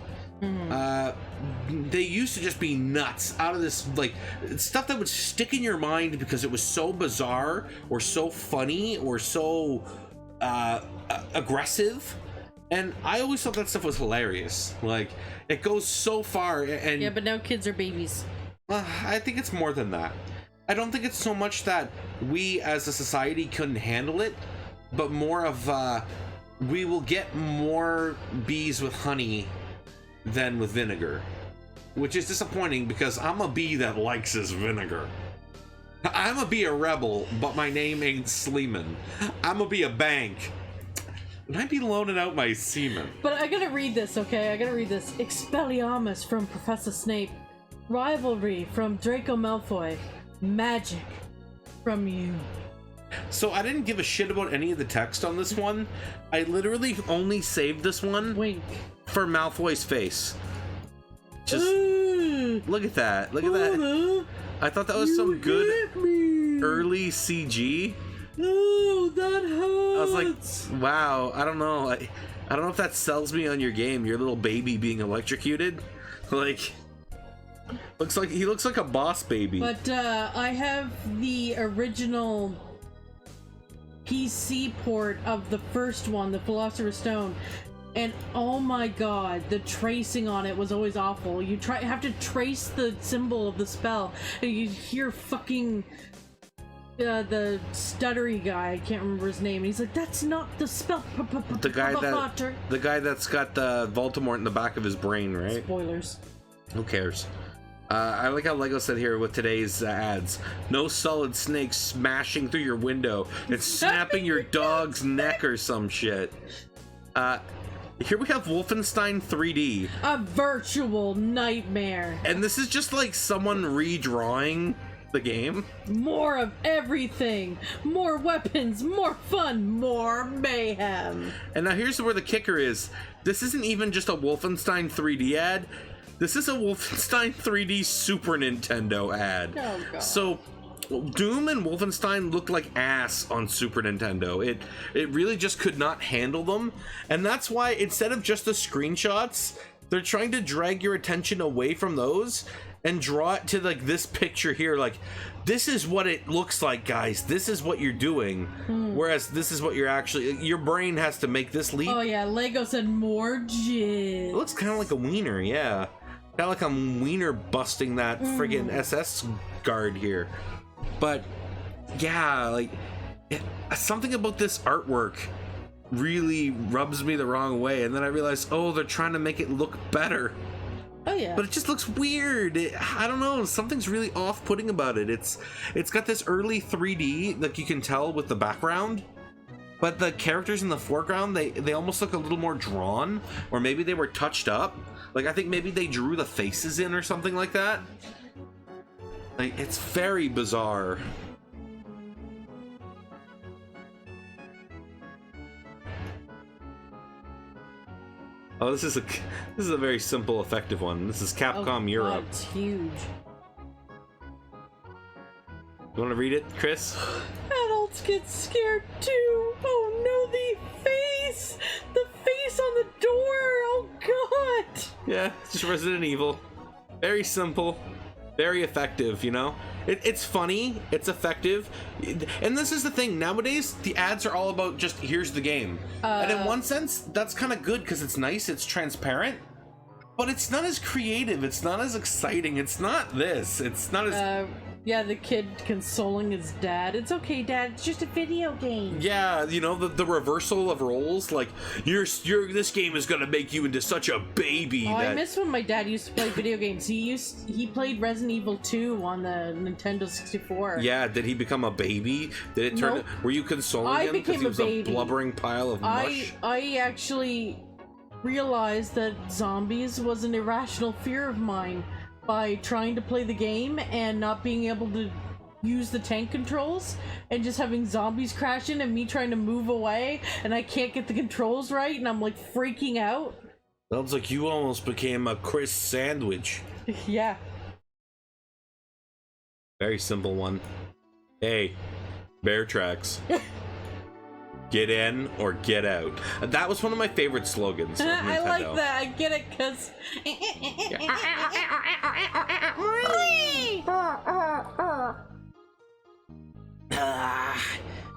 They used to just be nuts out of this, like, stuff that would stick in your mind because it was so bizarre or so funny or so aggressive. And I always thought that stuff was hilarious. Like, it goes so far. And yeah, but now kids are babies. I think it's more than that. I don't think it's so much that we as a society couldn't handle it, but more of we will get more bees with honey than with vinegar, which is disappointing because I'm a bee that likes his vinegar. I'm a be a rebel, but my name ain't Sleeman. I'm a be a bank, and I be loaning out my semen. But I gotta read this, okay? I gotta read this. Expelliarmus from Professor Snape. Rivalry from Draco Malfoy. Magic from you. So I didn't give a shit about any of the text on this one. I literally only saved this one for Malfoy's face. Just look at that. Look at that. I thought that was some good early CG. Oh, that hurts. I was like, wow, I don't know. I don't know if that sells me on your game, your little baby being electrocuted. Like, he looks like a boss baby. But I have the original PC port of the first one, the Philosopher's Stone, and oh my god, the tracing on it was always awful. You have to trace the symbol of the spell, and you hear fucking the stuttery guy, I can't remember his name, and he's like, that's not the spell. The guy that's got the Voldemort in the back of his brain, right? Spoilers. Who cares? I like how Lego said here with today's ads, no solid snakes smashing through your window and snapping your dog's neck or some shit. Here we have Wolfenstein 3D. A virtual nightmare. And this is just like someone redrawing the game. More of everything. More weapons, more fun, more mayhem. And now here's where the kicker is. This isn't even just a Wolfenstein 3D ad. This is a Wolfenstein 3D Super Nintendo ad. Oh, God. So Doom and Wolfenstein looked like ass on Super Nintendo. It really just could not handle them. And that's why instead of just the screenshots, they're trying to drag your attention away from those and draw it to like this picture here. Like, this is what it looks like, guys. This is what you're doing. Whereas this is what you're actually, your brain has to make this leap. Oh yeah, Lego said more jizz. It looks kind of like a wiener, yeah. Kind of like I'm wiener busting that friggin' SS guard here. But yeah, like something about this artwork really rubs me the wrong way, and then I realize, oh, they're trying to make it look better. Oh yeah. But it just looks weird. I don't know. Something's really off-putting about it. It's got this early 3D, like you can tell with the background. But the characters in the foreground, they almost look a little more drawn, or maybe they were touched up. Like, I think maybe they drew the faces in or something like that. Like, it's very bizarre. Oh, this is a very simple, effective one. This is Capcom Europe. It's huge. You want to read it, Chris? Adults get scared too. Oh no, the face on the door. Oh god. Yeah, it's just Resident Evil. Very simple, very effective, you know? It's funny, it's effective, and this is the thing, nowadays, the ads are all about just, here's the game. And in one sense, that's kind of good, because it's nice, it's transparent, but it's not as creative, it's not as exciting, it's not this, it's not as... Yeah, the kid consoling his dad. It's okay, Dad. It's just a video game. Yeah, you know, the reversal of roles. Like, this game is gonna make you into such a baby. Oh, I miss when my dad used to play video games. He played Resident Evil 2 on the Nintendo 64. Yeah, did he become a baby? Did it turn? Nope. Were you consoling him because he was a blubbering pile of mush? I actually realized that zombies was an irrational fear of mine. By trying to play the game and not being able to use the tank controls and just having zombies crash in and me trying to move away and I can't get the controls right and I'm like freaking out. Sounds like you almost became a Chris sandwich. Yeah. Very simple one. Hey, bear tracks. Get in or get out. That was one of my favorite slogans. I like that. I get it because.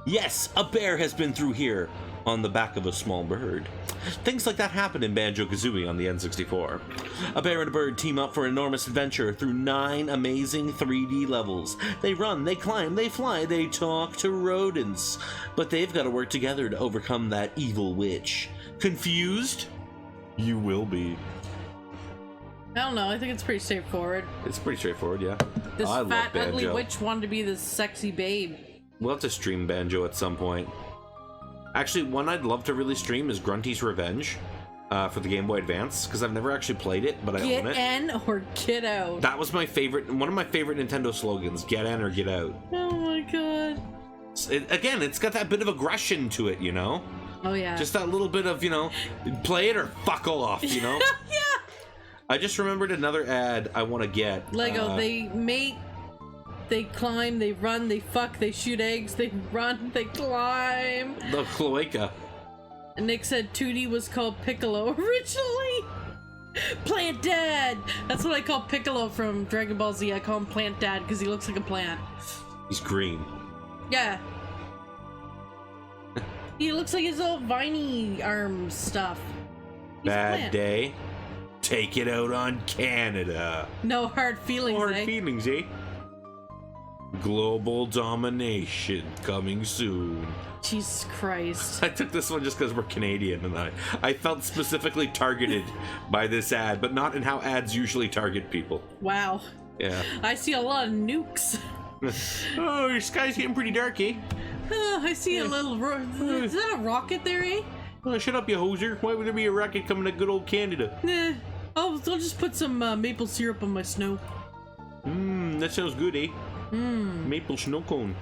Yes, a bear has been through here on the back of a small bird. Things like that happen in Banjo-Kazooie on the N64. A bear and a bird team up for an enormous adventure through 9 amazing 3D levels. They run, they climb, they fly, they talk to rodents. But they've got to work together to overcome that evil witch. Confused? You will be. I don't know, I think it's pretty straightforward. It's pretty straightforward, yeah. This I fat, love ugly Banjo. witch wanted to be this sexy babe. We'll have to stream Banjo at some point. Actually, one I'd love to really stream is Grunty's Revenge for the Game Boy Advance, because I've never actually played it, but I own it. Get in or get out. That was my favorite, one of my favorite Nintendo slogans, get in or get out. Oh my god. Again, it's got that bit of aggression to it, you know? Oh yeah. Just that little bit of, you know, play it or fuck off, you know? Yeah. I just remembered another ad I want to get. Lego, they mate, they climb, they run, they fuck, they shoot eggs, they run, they climb. The cloaca. And Nick said 2D was called Piccolo originally. Plant Dad. That's what I call Piccolo from Dragon Ball Z. I call him Plant Dad because he looks like a plant. He's green. Yeah. He looks like his old viney arm stuff. He's a Bad plant. day. Take it out on Canada. No hard feelings, Hard eh? feelings, eh? Global domination coming soon. Jesus Christ. I took this one just because we're Canadian, and I felt specifically targeted by this ad, but not in how ads usually target people. Wow. Yeah. I see a lot of nukes. Oh, your sky's getting pretty dark, eh? I see a little... Is that a rocket there, eh? Oh, shut up, you hoser. Why would there be a rocket coming to good old Canada? Nah. I'll just put some maple syrup on my snow. Mmm, that sounds good, eh? Mmm. Maple snow cone.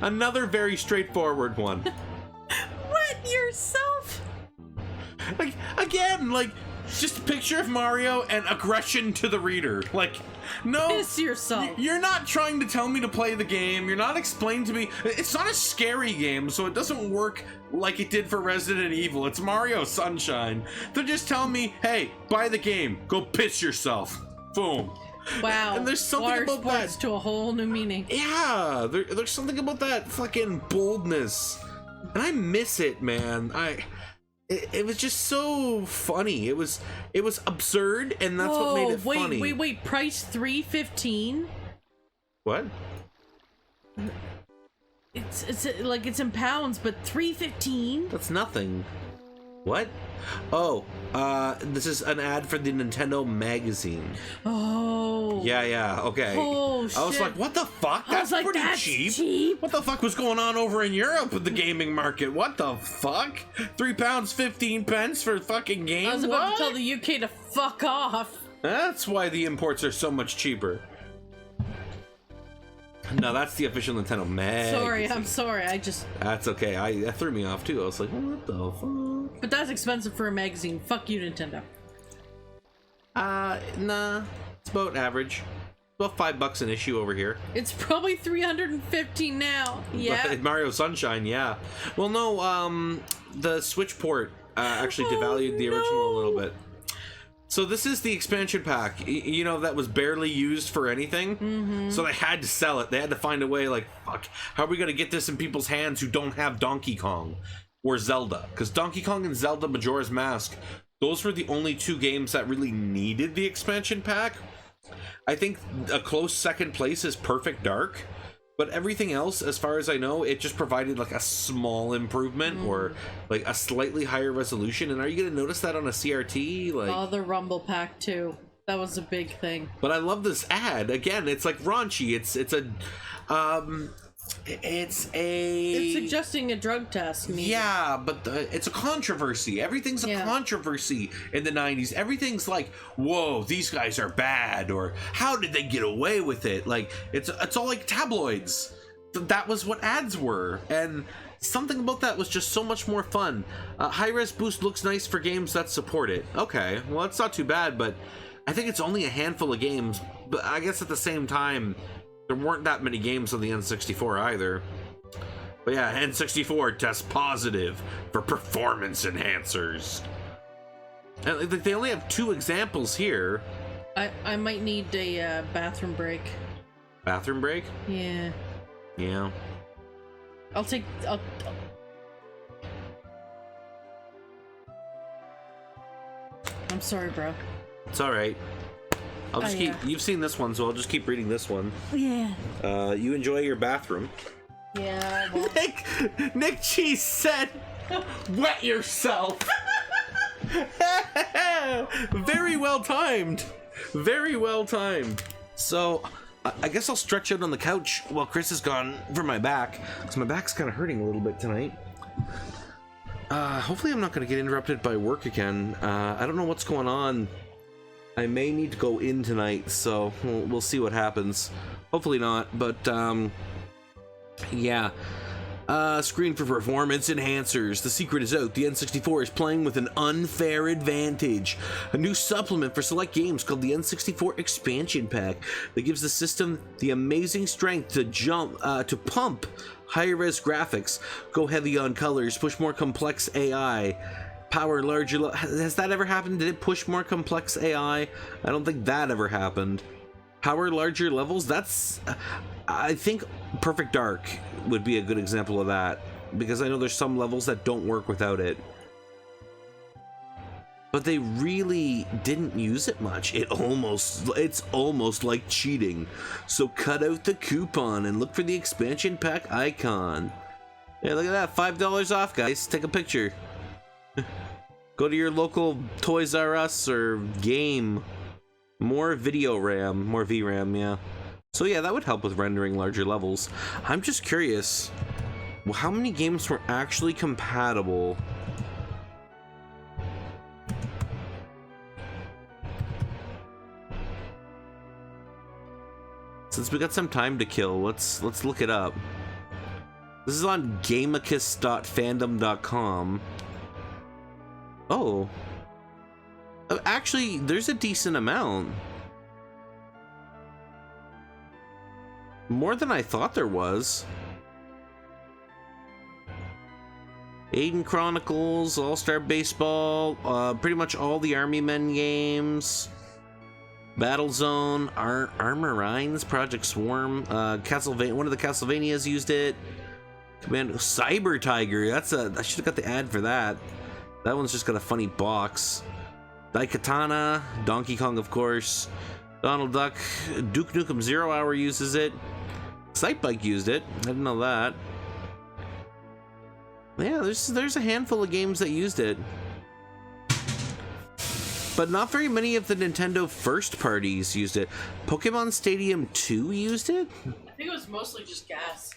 Another very straightforward one. Wet yourself. Like, again, like, just a picture of Mario and aggression to the reader. Like, no. Piss yourself. You're not trying to tell me to play the game. You're not explaining to me. It's not a scary game, so it doesn't work like it did for Resident Evil. It's Mario Sunshine. They're just telling me, hey, buy the game. Go piss yourself. Boom. Wow. And there's something Water about sports that. to a whole new meaning. Yeah, there's something about that fucking boldness. And I miss it, man. It was just so funny. It was absurd, and that's what made it funny. Wait, price $3.15? What? It's like it's in pounds, but $3.15. That's nothing. What? Oh, this is an ad for the Nintendo magazine. Oh. Yeah, okay. Oh, shit. I was like, what the fuck? That's like, pretty that's cheap. What the fuck was going on over in Europe with the gaming market? What the fuck? £3.15 for fucking games? I was about to tell the UK to fuck off. That's why the imports are so much cheaper. No, that's the official Nintendo magazine. Sorry, I'm sorry. That's okay. That threw me off too. I was like, what the fuck? But that's expensive for a magazine. Fuck you, Nintendo. Nah. It's about average. About $5 an issue over here. It's probably $315 now. Yeah. Mario Sunshine, yeah. Well, no, the Switch port actually devalued the original a little bit. So this is the expansion pack, you know, that was barely used for anything. Mm-hmm. So they had to sell it. They had to find a way, like, fuck, how are we going to get this in people's hands who don't have Donkey Kong or Zelda? Because Donkey Kong and Zelda Majora's Mask, those were the only two games that really needed the expansion pack. I think a close second place is Perfect Dark. But everything else, as far as I know, it just provided like a small improvement or like a slightly higher resolution. And are you going to notice that on a CRT? Like, oh, the Rumble Pack too. That was a big thing. But I love this ad. Again, it's like raunchy. It's suggesting a drug test. Maybe. Yeah, but it's a controversy. Everything's a controversy in the 90s. Everything's like, whoa, these guys are bad, or how did they get away with it? Like, it's all like tabloids. That was what ads were, and something about that was just so much more fun. High-res boost looks nice for games that support it. Okay, well, it's not too bad, but I think it's only a handful of games. But I guess at the same time, there weren't that many games on the N64 either. But yeah, N64 tests positive for performance enhancers. And they only have 2 examples here. I might need a bathroom break. Bathroom break? Yeah. Yeah. I'm sorry, bro. It's alright. I'll just you've seen this one, so I'll just keep reading this one. Yeah. You enjoy your bathroom. Yeah. Well. Nick Cheese said, wet yourself. Very well timed. Very well timed. So, I guess I'll stretch out on the couch while Chris is gone for my back, because my back's kind of hurting a little bit tonight. Hopefully I'm not going to get interrupted by work again. I don't know what's going on. I may need to go in tonight, so we'll see what happens. Hopefully not, but yeah. Screen for performance enhancers. The secret is out. The N64 is playing with an unfair advantage. A new supplement for select games called the N64 Expansion Pack that gives the system the amazing strength to pump higher res graphics, go heavy on colors, push more complex AI. Power larger. Has that ever happened? Did it push more complex AI? I don't think that ever happened. Power larger levels? That's. I think Perfect Dark would be a good example of that, because I know there's some levels that don't work without it. But they really didn't use it much. It's almost like cheating. So cut out the coupon and look for the expansion pack icon. Yeah, look at that. $5 off, guys. Take a picture. Go to your local Toys R Us or Game. More video RAM, more VRAM, yeah. So yeah, that would help with rendering larger levels. I'm just curious, how many games were actually compatible? Since we got some time to kill, let's look it up. This is on gamicus.fandom.com. Oh. Actually, there's a decent amount. More than I thought there was. Aiden Chronicles, All-Star Baseball, pretty much all the Army Men games. Battlezone, Armorines, Project Swarm, Castlevania, one of the Castlevanias used it. Commando, Cyber Tiger, I should have got the ad for that. That one's just got a funny box. Daikatana, Donkey Kong, of course. Donald Duck, Duke Nukem 0 Hour uses it. Excitebike used it. I didn't know that. Yeah, there's a handful of games that used it. But not very many of the Nintendo first parties used it. Pokemon Stadium 2 used it? I think it was mostly just gas.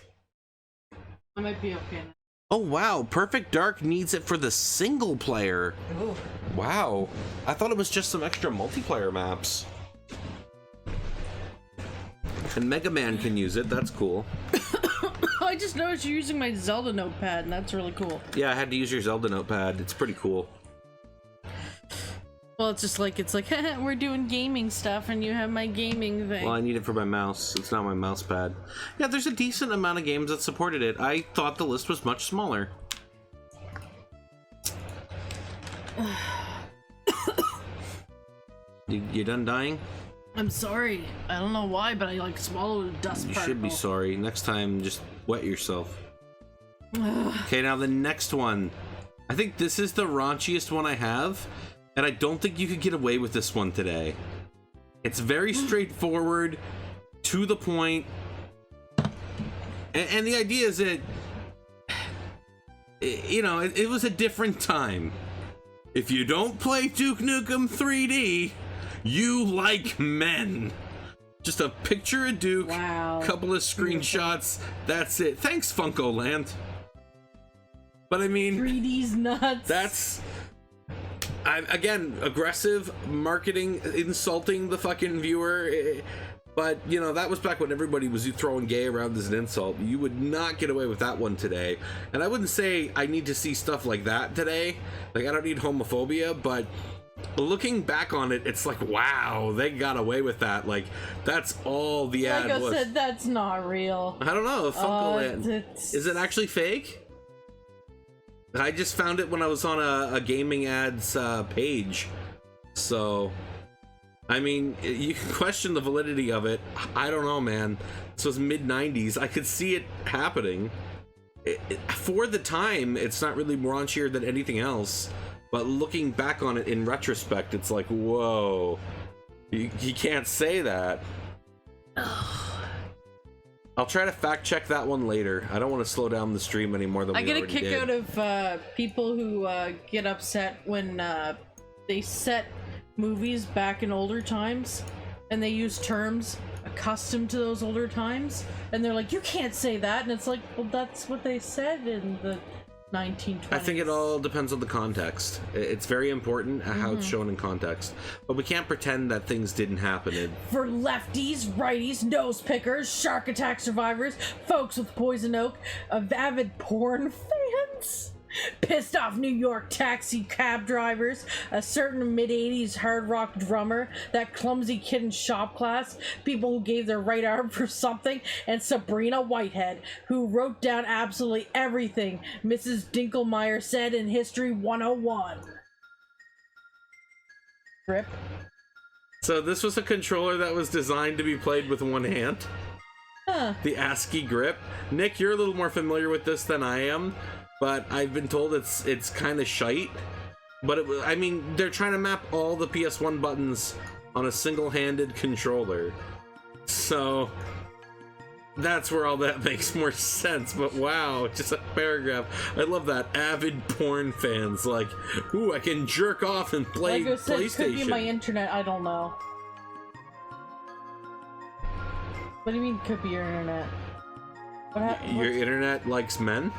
I might be okay now. Oh wow, Perfect Dark needs it for the single player. Ooh. Wow. I thought it was just some extra multiplayer maps. And Mega Man can use it, that's cool. I just noticed you're using my Zelda notepad, and that's really cool. Yeah, I had to use your Zelda notepad. It's pretty cool. Well, it's like, we're doing gaming stuff, and you have my gaming thing. Well, I need it for my mouse. It's not my mouse pad. Yeah, there's a decent amount of games that supported it. I thought the list was much smaller. You done dying? I'm sorry. I don't know why, but I like swallowed a dust You particle. should be sorry. Next time, just wet yourself. Okay, now the next one. I think this is the raunchiest one I have, and I don't think you could get away with this one today. It's very straightforward, to the point, and the idea is that, you know, it was a different time. If you don't play Duke Nukem 3D, you like men. Just a picture of Duke, couple of screenshots, that's it. Thanks, Funko Land. But I mean, 3D's nuts. That's, again, aggressive marketing, insulting the fucking viewer. But, you know, that was back when everybody was throwing gay around as an insult. You would not get away with that one today. And I wouldn't say I need to see stuff like that today. Like, I don't need homophobia, but looking back on it, it's like, wow, they got away with that. Like, that's all the ad was. Like I said, that's not real. I don't know. Funko Land. Is it actually fake? I just found it when I was on a gaming ads page. So, I mean, you can question the validity of it. I don't know, man. This was mid-90s. I could see it happening. For the time, it's not really raunchier than anything else. But looking back on it in retrospect, it's like, whoa. You can't say that. I'll try to fact check that one later. I don't want to slow down the stream any more than we already did. I get a kick out of people who get upset when they set movies back in older times and they use terms accustomed to those older times, and they're like, you can't say that, and it's like, well, that's what they said in the 1920s. I think it all depends on the context. It's very important how it's shown in context. But we can't pretend that things didn't happen. For lefties, righties, nose pickers, shark attack survivors, folks with poison oak, avid porn fans, pissed off New York taxi cab drivers, a certain mid-80s hard rock drummer, that clumsy kid in shop class, people who gave their right arm for something, and Sabrina Whitehead, who wrote down absolutely everything Mrs. Dinkelmeyer said in History 101. Rip. So this was a controller that was designed to be played with one hand? Huh. The ASCII grip. Nick, you're a little more familiar with this than I am. But I've been told it's kind of shite. But I mean, they're trying to map all the PS1 buttons on a single-handed controller. So that's where all that makes more sense. But wow, just a paragraph. I love that. Avid porn fans, like, ooh, I can jerk off and play like I said, PlayStation. could be my internet, I don't know. What do you mean could be your internet? Your internet likes men?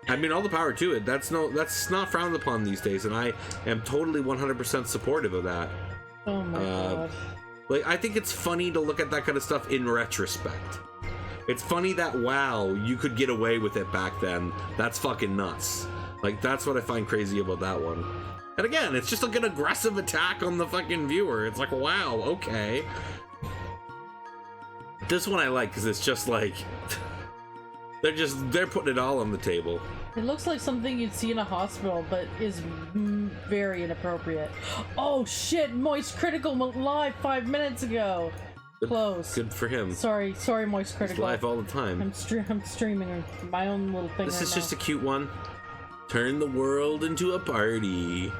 I mean, all the power to it. That's not frowned upon these days, and I am totally 100% supportive of that. Oh my god. Like, I think it's funny to look at that kind of stuff in retrospect. It's funny that, wow, you could get away with it back then. That's fucking nuts. Like, that's what I find crazy about that one. And again, it's just like an aggressive attack on the fucking viewer. It's like, wow, okay. This one I like, because it's just like... They're putting it all on the table. It looks like something you'd see in a hospital, but is very inappropriate. Oh shit! Moist Critical went live 5 minutes ago. Close. Good for him. Sorry, Moist Critical. He's live all the time. I'm streaming my own little thing. This is just a cute one. Turn the world into a party.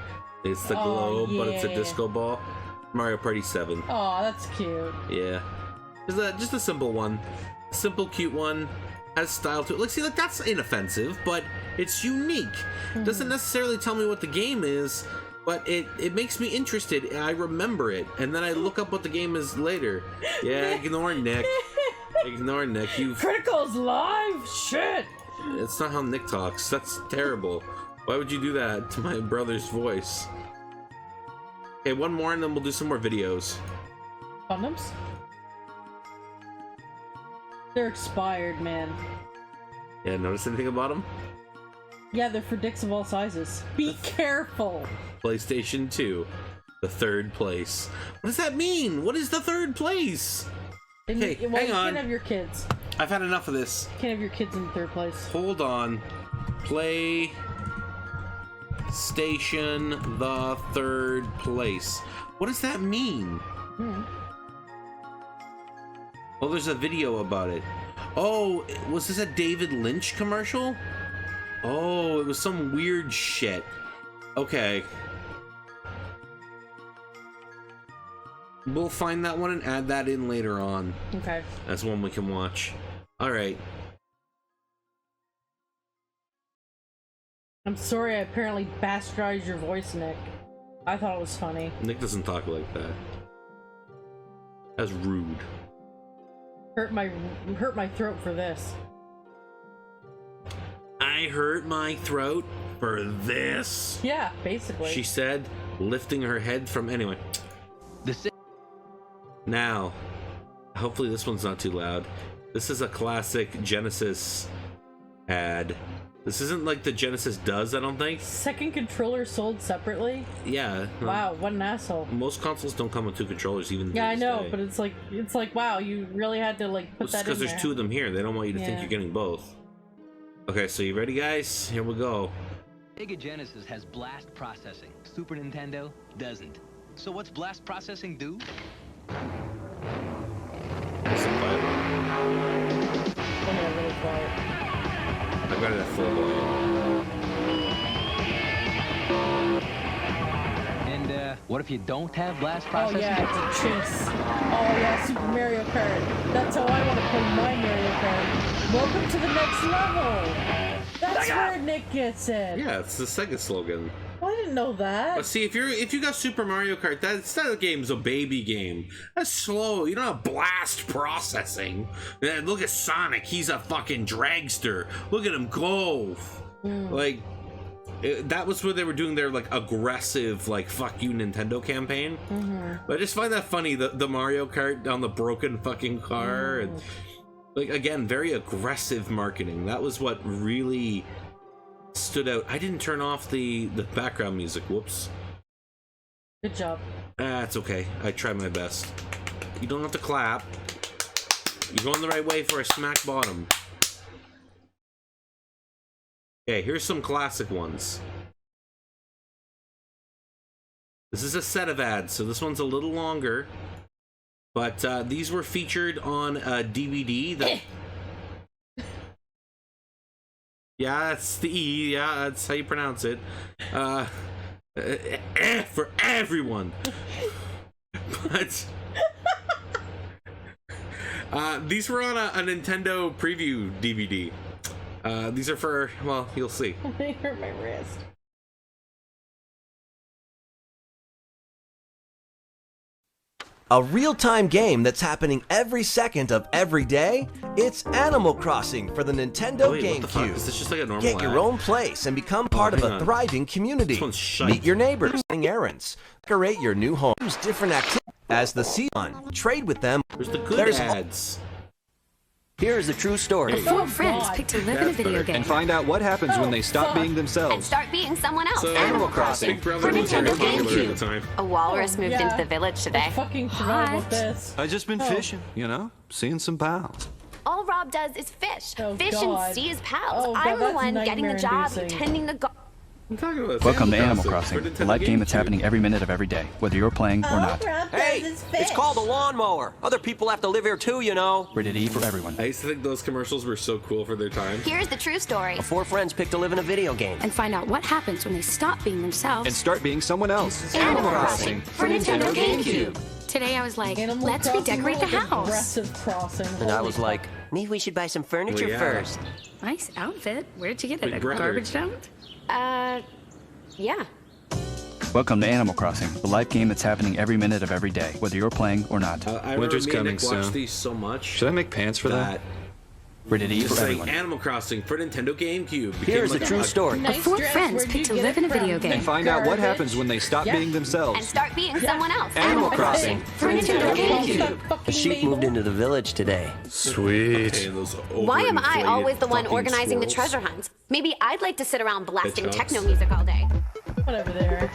It's the globe, but it's a disco ball. Mario Party 7. Oh, that's cute. Yeah. Just a simple one. Simple, cute one. has style to it. Like, see, like, that's inoffensive, but it's unique. Doesn't necessarily tell me what the game is, but it makes me interested. I remember it, and then I look up what the game is later. Yeah, ignore Nick. Ignore Nick. Critical's live? Shit! It's not how Nick talks. That's terrible. Why would you do that to my brother's voice? Okay, one more and then we'll do some more videos. Condoms? They're expired, man. Yeah, notice anything about them? Yeah, they're for dicks of all sizes. Be careful! PlayStation 2, the third place. What does that mean? What is the third place? Okay, well, hang you on. can't have your kids. I've had enough of this. You can't have your kids in third place. Hold on. PlayStation, the third place. What does that mean? Oh, there's a video about it. Oh, was this a David Lynch commercial? Oh, it was some weird shit. Okay. We'll find that one and add that in later on. Okay. That's one we can watch. Alright. I'm sorry I apparently bastardized your voice, Nick. I thought it was funny. Nick doesn't talk like that. That's rude. Hurt my throat for this. I hurt my throat for this? Yeah, basically. She said, lifting her head from... Anyway. Now, hopefully this one's not too loud. This is a classic Genesis ad. This isn't like the Genesis does, I don't think. Second controller sold separately? Yeah. Wow, what an asshole. Most consoles don't come with two controllers, even. Yeah, I know, but it's like, wow, you really had to like put that in there. Because there's two of them here. They don't want you to think you're getting both. Okay, so you ready, guys? Here we go. Sega Genesis has blast processing. Super Nintendo doesn't. So what's blast processing do? I got it at full volume. And what if you don't have blast processing? Oh yeah, it's chase. Oh yeah, Super Mario Kart. That's how I want to play my Mario Kart. Welcome to the next level. That's where Nick gets it. Yeah, it's the Sega slogan. Well, I didn't know that. But see, if you got Super Mario Kart, that game's a baby game. That's slow. You don't have blast processing. Look at Sonic. He's a fucking dragster. Look at him go. Like, that was where they were doing their like aggressive like fuck you Nintendo campaign. But I just find that funny, the Mario Kart on the broken fucking car. And, like, again, very aggressive marketing. That was what really stood out. I didn't turn off the background music. Whoops. Good job. It's okay. I tried my best. You don't have to clap. You're going the right way for a smack bottom. Okay, here's some classic ones. This is a set of ads, so this one's a little longer. But these were featured on a DVD that... Yeah, that's the E. Yeah, that's how you pronounce it. For everyone. But these were on a Nintendo preview DVD. These are for, well, you'll see. They hurt my wrist. A real-time game that's happening every second of every day? It's Animal Crossing for the Nintendo GameCube. Is this just like a normal Get your ad? own place and become part of a thriving community. Meet your neighbors, errands, decorate your new home, use different activities as the season. Trade with them. There's the good ads. Here's the true story. Four friends pick to live in a video game and find out what happens when they stop being and themselves. start being someone else. So, Animal Crossing for Nintendo GameCube. Time. A walrus moved into the village today. I fucking forgot about this. I just been fishing, you know, seeing some pals. All Rob does is fish. Fish God. and see his pals. Oh, God, I'm the that's one getting the job and nightmare-inducing. tending the Welcome to Animal Crossing, the live game that's happening every minute of every day, whether you're playing or not. Hey, it's called a lawnmower. Other people have to live here too, you know. Rated E for everyone. I used to think those commercials were so cool for their time. Here's the true story. Four friends pick to live in a video game. And find out what happens when they stop being themselves. And start being someone else. Animal Crossing for Nintendo GameCube. Today I was like, let's redecorate the house. Aggressive crossing. And I was like, Maybe we should buy some furniture first. Nice outfit. Where'd you get it? Big At brother. garbage dump? Yeah. Welcome to Animal Crossing, the live game that's happening every minute of every day, whether you're playing or not. Winter's coming Watched soon. these so much. Should I make pants for that? Rated E Just for saying everyone. Animal Crossing for Nintendo GameCube. Here's a true story. The four friends pick to live in a video game. And find out what happens when they stop being And themselves. start being someone else. Animal Crossing. For Nintendo GameCube. A sheep moved into the village today. Sweet. Why am I always the one fucking organizing the squirrels. treasure hunts? Maybe I'd like to sit around blasting Hedgehogs. techno music all day. Whatever there.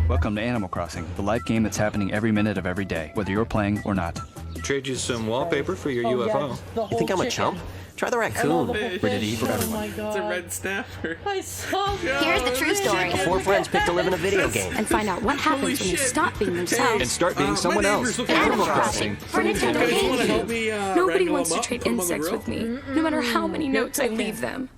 Welcome to Animal Crossing, the live game that's happening every minute of every day, whether you're playing or not. Trade you some wallpaper for your Oh, yeah, UFO. the You whole think I'm a chicken. chump? Try the I love raccoon. the whole Rated E fish. for Oh everyone. my god. It's a red snapper. I saw that. Here's the true story. Four friends picked to live in a video game. And find out what happens when they shit. stop being And themselves. start being someone my else. neighbor's looking Animal for Crossing. For Nintendo guys wanna help GameCube. me, Nobody wrangle wants them to up, trade put 'em on the insects grill? with me, no matter how many notes I leave them.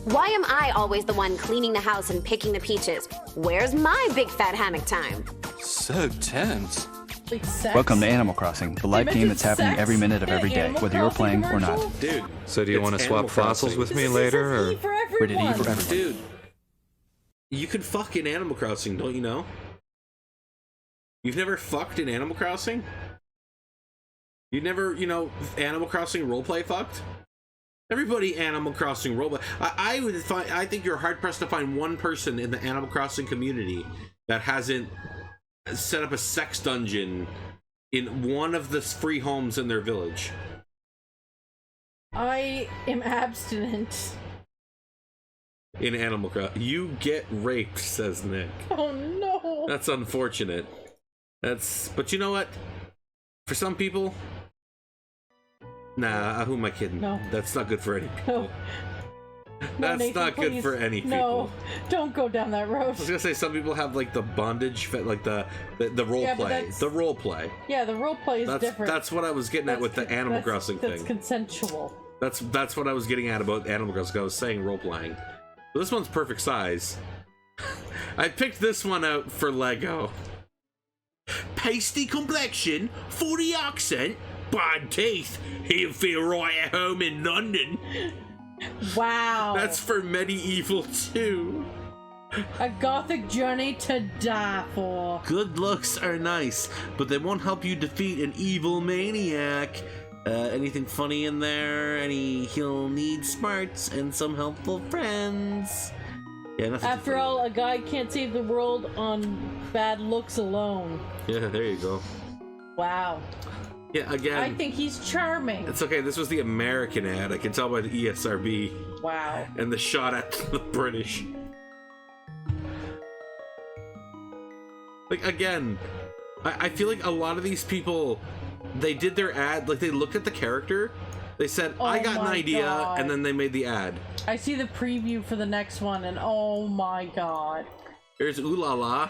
Why am I always the one cleaning the house and picking the peaches? Where's my big fat hammock time? So tense. Like sex. Welcome to Animal Crossing, the live game that's happening every minute of every day, whether you're playing or not. Dude. So do you it's want to swap Animal fossils Crossing. with me This later, is or E for Rated E everyone. for everyone. Dude. You could fuck in Animal Crossing, don't you know? You've never fucked in Animal Crossing? You never, Animal Crossing roleplay fucked? Everybody Animal Crossing roleplay. I think you're hard pressed to find one person in the Animal Crossing community that hasn't set up a sex dungeon in one of the free homes in their village. I am abstinent. In Animal Crossing. You get raped, says Nick. Oh no. That's unfortunate. But you know what? For some people, nah, who am I kidding? No. That's not good for any people. No. That's Nathan, not good please. for any people. No, don't go down that road. I was gonna say some people have like the bondage, like the role Yeah, but play, that's- the role play. Yeah, the role play is different. That's what I was getting at with the Animal Crossing That's thing. consensual. That's what I was getting at about Animal Crossing. I was saying role playing. But this one's perfect size. I picked this one out for Lego. Pasty complexion, 40 accent, bad teeth. He'll feel right at home in London. Wow. That's for Medieval 2. A gothic journey to die for. Good looks are nice, but they won't help you defeat an evil maniac. Anything funny in there? He'll need smarts and some helpful friends. Yeah, nothing too After funny. all, a guy can't save the world on bad looks alone. Yeah, there you go. Wow. Yeah, again. I think he's charming. It's okay, this was the American ad. I can tell by the ESRB. Wow. And the shot at the British. Like, again, I feel like a lot of these people, they did their ad, like, they looked at the character, they said, Oh I got an my idea, God. and then they made the ad. I see the preview for the next one, and oh my god. Here's Ooh La La.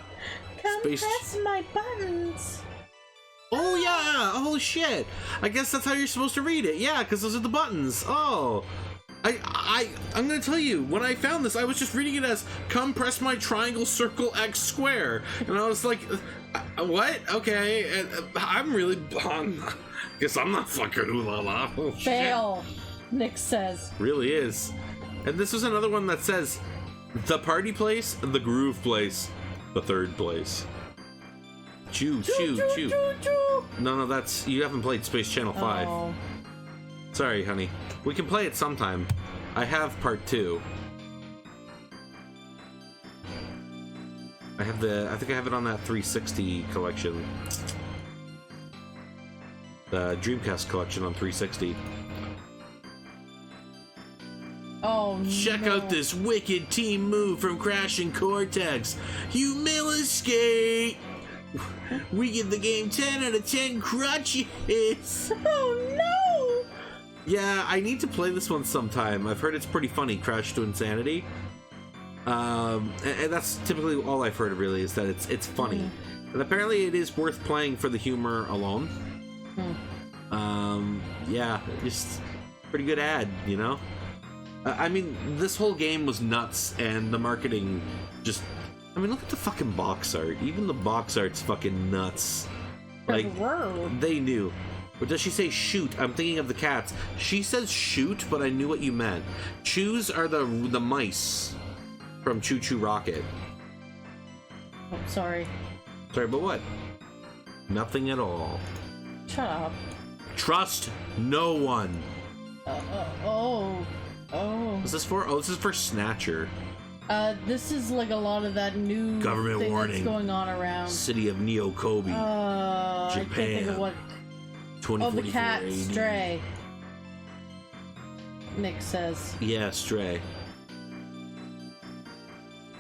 Come Space- press my buttons. Oh, yeah! Oh, shit! I guess that's how you're supposed to read it. Yeah, because those are the buttons. Oh. I'm gonna tell you, when I found this, I was just reading it as, come press my triangle, circle, X, square. And I was like, what? Okay. And I'm really... guess I'm not fucking Ooh La La. Oh, shit. Fail, Nick says. Really is. And this was another one that says, the party place, the groove place, the third place. Choo, choo, choo. No, that's... You haven't played Space Channel 5. Oh. Sorry, honey. We can play it sometime. I have part 2. I think I have it on that 360 collection. The Dreamcast collection on 360. Oh, Check out this wicked team move from Crash and Cortex. You will escape. We give the game 10 out of 10 crutches. Oh no! Yeah, I need to play this one sometime. I've heard it's pretty funny, Crash to Insanity. And that's typically all I've heard, really, is that it's funny. And apparently it is worth playing for the humor alone. Yeah, just pretty good ad, you know? I mean, this whole game was nuts, and the marketing just... I mean, look at the fucking box art. Even the box art's fucking nuts. Like, they knew. Or does she say shoot? I'm thinking of the cats. She says shoot, but I knew what you meant. Chews are the mice from Choo Choo Rocket. Oh, sorry. Sorry, but what? Nothing at all. Shut up. Trust no one. Oh. What's this for? Oh, this is for Snatcher. This is like a lot of that new Government thing warning. that's going on around. City of Neo Kobe. I can't think of what. Oh, the cat, Stray. Nick says. Yeah, Stray.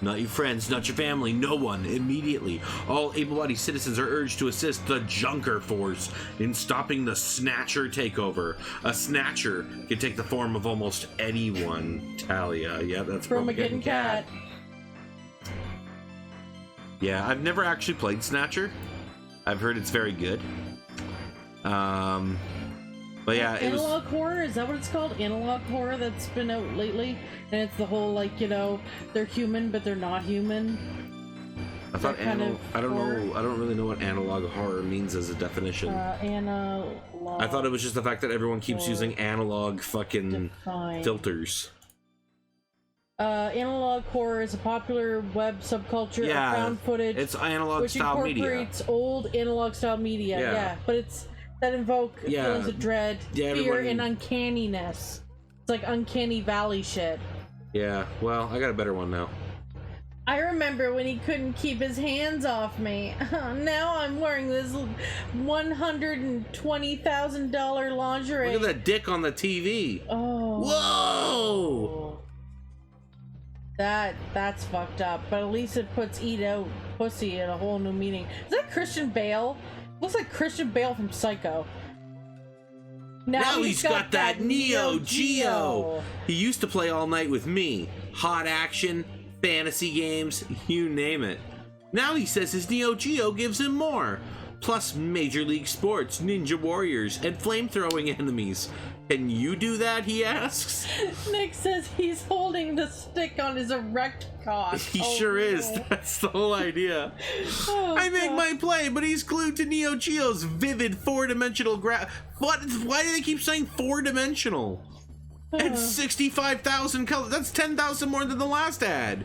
Not your friends, not your family, no one, immediately. All able-bodied citizens are urged to assist the Junker Force in stopping the Snatcher takeover. A Snatcher can take the form of almost anyone. Talia, yeah, that's Bromageddon cat. Yeah, I've never actually played Snatcher. I've heard it's very good. But yeah, it was... Analog horror, is that what it's called? Analog horror that's been out lately? And it's the whole, like, you know, they're human, but they're not human. I thought I don't know. I don't really know what analog horror means as a definition. Analog. I thought it was just the fact that everyone keeps using analog fucking filters. Analog horror is a popular web subculture of found footage. It's analog which style media. incorporates old analog style media. Yeah, but it's that invoke feelings of dread, fear, and uncanniness. It's like uncanny valley shit. Yeah, well, I got a better one now. I remember when he couldn't keep his hands off me. Now I'm wearing this $120,000 lingerie. Look at that dick on the TV. Oh. Whoa! That's fucked up. But at least it puts eat out pussy in a whole new meaning. Is that Christian Bale? Looks like Christian Bale from Psycho. Now he's got that Neo Geo. He used to play all night with me. Hot action, fantasy games, you name it. Now he says his Neo Geo gives him more. Plus Major League Sports, Ninja Warriors, and flamethrowing enemies. Can you do that, he asks? Nick says he's holding the stick on his erect cock. He sure is. That's the whole idea. I make my play, but he's glued to Neo Geo's vivid four-dimensional What? Why do they keep saying four-dimensional? And 65,000 colors. That's 10,000 more than the last ad.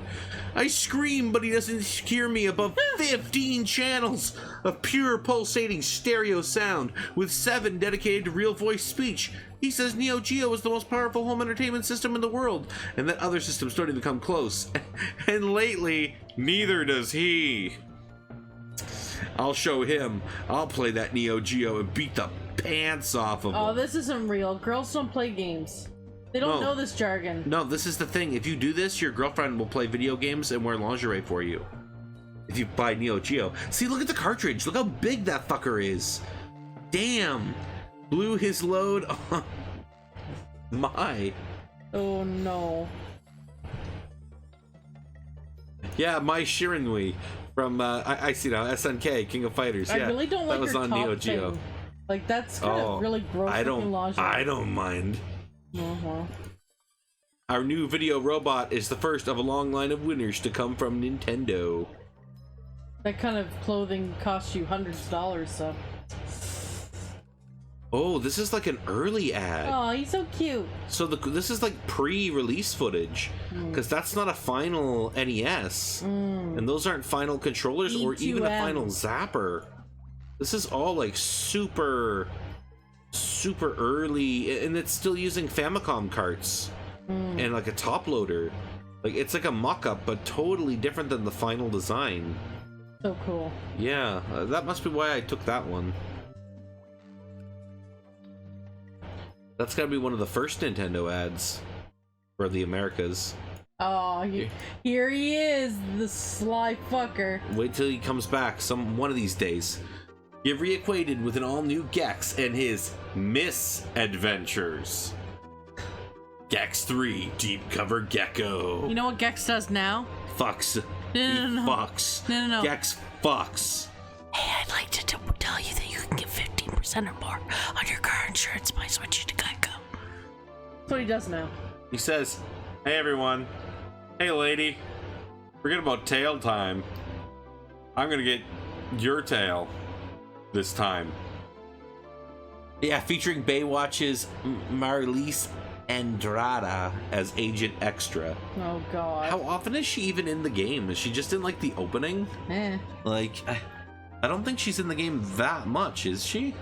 I scream, but he doesn't hear me above 15 channels of pure pulsating stereo sound with 7 dedicated to real voice speech. He says Neo Geo is the most powerful home entertainment system in the world, and that other systems don't even come close. And lately, neither does he. I'll show him. I'll play that Neo Geo and beat the pants off of him. Oh, this isn't real. Girls don't play games. They don't know this jargon. No, this is the thing. If you do this, your girlfriend will play video games and wear lingerie for you. If you buy Neo Geo. See, look at the cartridge. Look how big that fucker is. Damn. Blew his load on my. Oh, no. Yeah, my Shiranui from, I see now, SNK, King of Fighters. Yeah, I really don't like that was your on top Neo Geo. thing. Like, that's kind of really gross looking lingerie. I don't mind. Our new video robot is the first of a long line of winners to come from Nintendo. That kind of clothing costs you hundreds of dollars, so. Oh, this is like an early ad. Oh, he's so cute. So this is like pre-release footage, because that's not a final NES, and those aren't final controllers or even a final zapper. This is all like super early, and it's still using Famicom carts and like a top loader. Like it's like a mock-up, but totally different than the final design. So cool. Yeah, that must be why I took that one. That's gotta be one of the first Nintendo ads for the Americas. Oh, here he is, the sly fucker. Wait till he comes back one of these days. Get reacquainted with an all-new Gex and his misadventures. Gex 3 Deep Cover Gecko. You know what Gex does now? Fucks. No. Fucks. No. Gex fucks. Hey, I'd like to tell you that you can get 15% or more on your car insurance by switching to Geico. That's what he does now. He says, hey everyone. Hey lady. Forget about tail time. I'm gonna get your tail this time. Yeah, featuring Baywatch's Marlise Andrada as Agent Extra. Oh god. How often is she even in the game? Is she just in like the opening? Like, I don't think she's in the game that much, is she?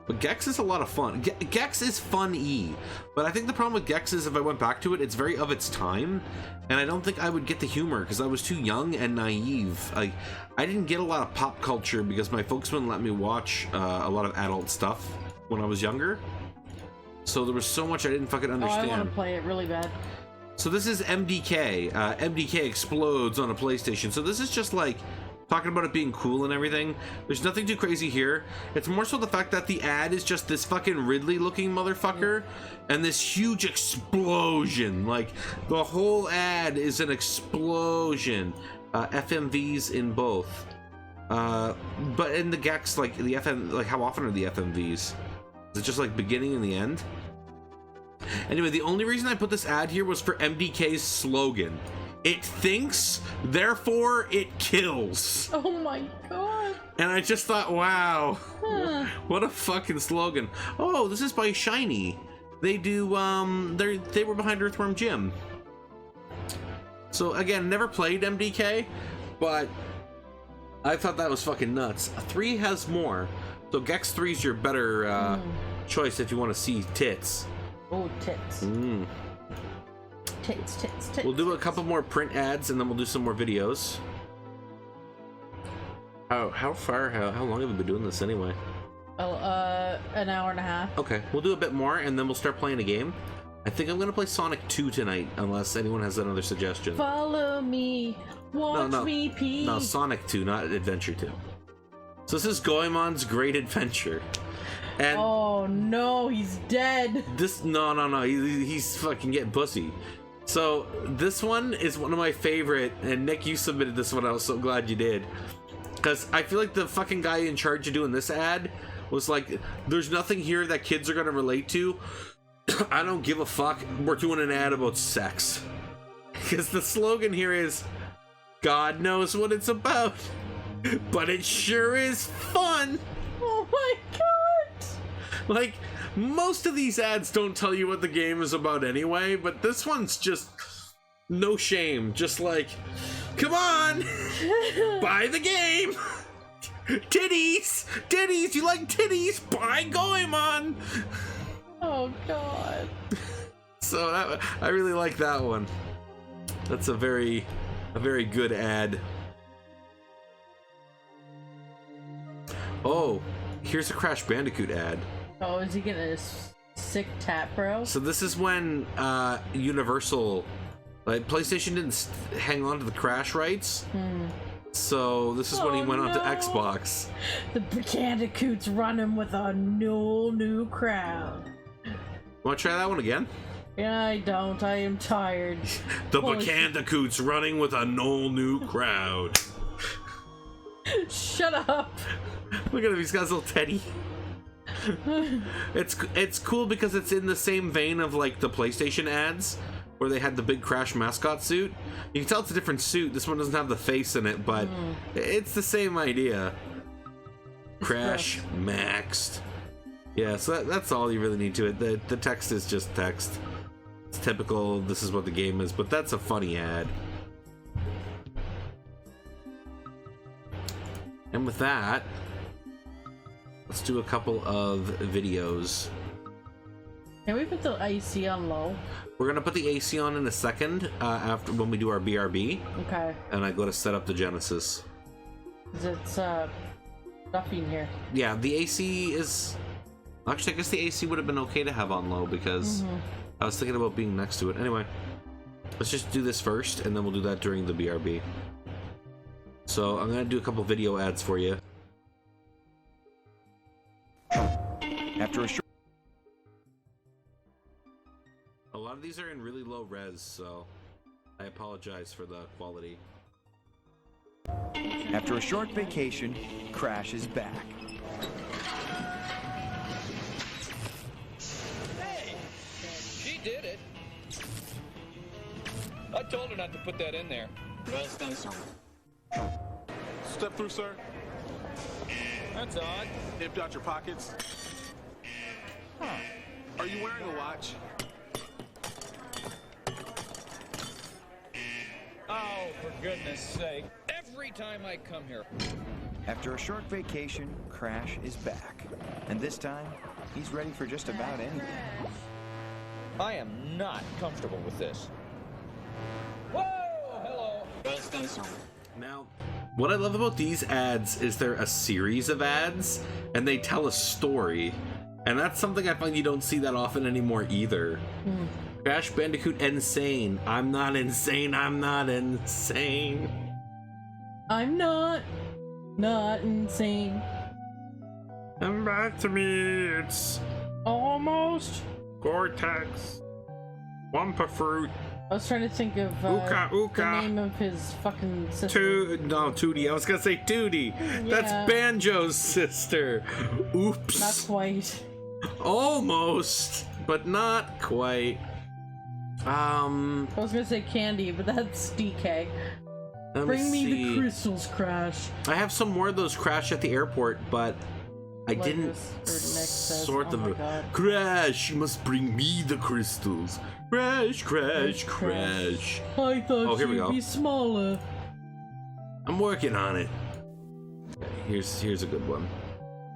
But Gex is a lot of fun. Gex is fun-y, but I think the problem with Gex is if I went back to it, it's very of its time, and I don't think I would get the humor because I was too young and naive. I didn't get a lot of pop culture because my folks wouldn't let me watch a lot of adult stuff when I was younger. So there was so much I didn't fucking understand. Oh, I want to play it really bad. So this is MDK. MDK explodes on a PlayStation. So this is just like talking about it being cool and everything. There's nothing too crazy here. It's more so the fact that the ad is just this fucking Ridley looking motherfucker and this huge explosion. Like the whole ad is an explosion. FMVs in both. But in the Gex, like the FM, like how often are the FMVs? Is it just like beginning and the end? Anyway, the only reason I put this ad here was for MDK's slogan. It thinks, therefore it kills. Oh my god. And I just thought, wow, what a fucking slogan. Oh, this is by Shiny. They do, they were behind Earthworm Jim. So again, never played MDK, but I thought that was fucking nuts. 3 has more. So Gex 3 is your better choice if you want to see tits. Oh, tits. Tits. We'll do a couple more print ads and then we'll do some more videos. How long have we been doing this anyway? An hour and a half. Okay, we'll do a bit more and then we'll start playing a game. I think I'm gonna play Sonic 2 tonight, unless anyone has another suggestion. Follow me, watch me pee. No, Sonic 2, not Adventure 2. So this is Goemon's Great Adventure. And oh no, he's dead. This no, he's fucking getting pussy. So this one is one of my favorite, and Nick, you submitted this one. I was so glad you did, because I feel like the fucking guy in charge of doing this ad was like, "There's nothing here that kids are gonna relate to. I don't give a fuck. We're doing an ad about sex." Because the slogan here is, "God knows what it's about, but it sure is fun." Oh my god. Like, most of these ads don't tell you what the game is about anyway, but this one's just no shame. Just like, come on, buy the game. Titties, you like titties? Buy Goemon. Oh god. So I really like that one. That's a very good ad. Oh, here's a Crash Bandicoot ad. Oh, is he gonna sick tap, bro? So this is when Universal, like PlayStation didn't hang on to the Crash rights. So this is when he went on to Xbox. The Bandicoot's running with a new crowd. Want to try that one again? Yeah, I don't. I am tired. The Bandicoot's running with a new crowd. Shut up. Look at him. He's got his little teddy. It's cool because it's in the same vein of like the PlayStation ads where they had the big Crash mascot suit. You can tell it's a different suit. This one doesn't have the face in it, but it's the same idea. Crash maxed. Yeah, so that's all you really need to it. The text is just text. It's typical, this is what the game is, but that's a funny ad. And with that, let's do a couple of videos. Can we put the AC on low? We're gonna put the AC on in a second after when we do our BRB. Okay. And I go to set up the Genesis. It's stuffy in here. Yeah, the AC is... Actually, I guess the AC would have been okay to have on low because I was thinking about being next to it. Anyway, let's just do this first and then we'll do that during the BRB. So I'm gonna do a couple video ads for you. After a lot of these are in really low res, so I apologize for the quality. After a short vacation, Crash is back. Hey, she did it. I told her not to put that in there. PlayStation. Step through, sir. That's odd. Empty out your pockets. Huh. Are you wearing a watch? Oh, for goodness sake. Every time I come here. After a short vacation, Crash is back. And this time, he's ready for just about anything. I am not comfortable with this. Whoa! Hello. Now, what I love about these ads is they're a series of ads, and they tell a story. And that's something I find you don't see that often anymore either. Crash Bandicoot Insane. I'm not insane, I'm not insane. I'm not insane. Come back to me, it's Almost. Cortex. Wumpa Fruit. I was trying to think of the name of his fucking sister. Tootie. I was gonna say Tootie. Yeah. That's Banjo's sister. Oops. Not quite. Almost, but not quite. I was gonna say Candy, but that's DK. Bring me the crystals, Crash. I have some more of those Crash at the airport, but I Like didn't sort them. Crash, you must bring me the crystals. Crash, crash, crash. I thought here we you'd go. be smaller. I'm working on it. Here's a good one.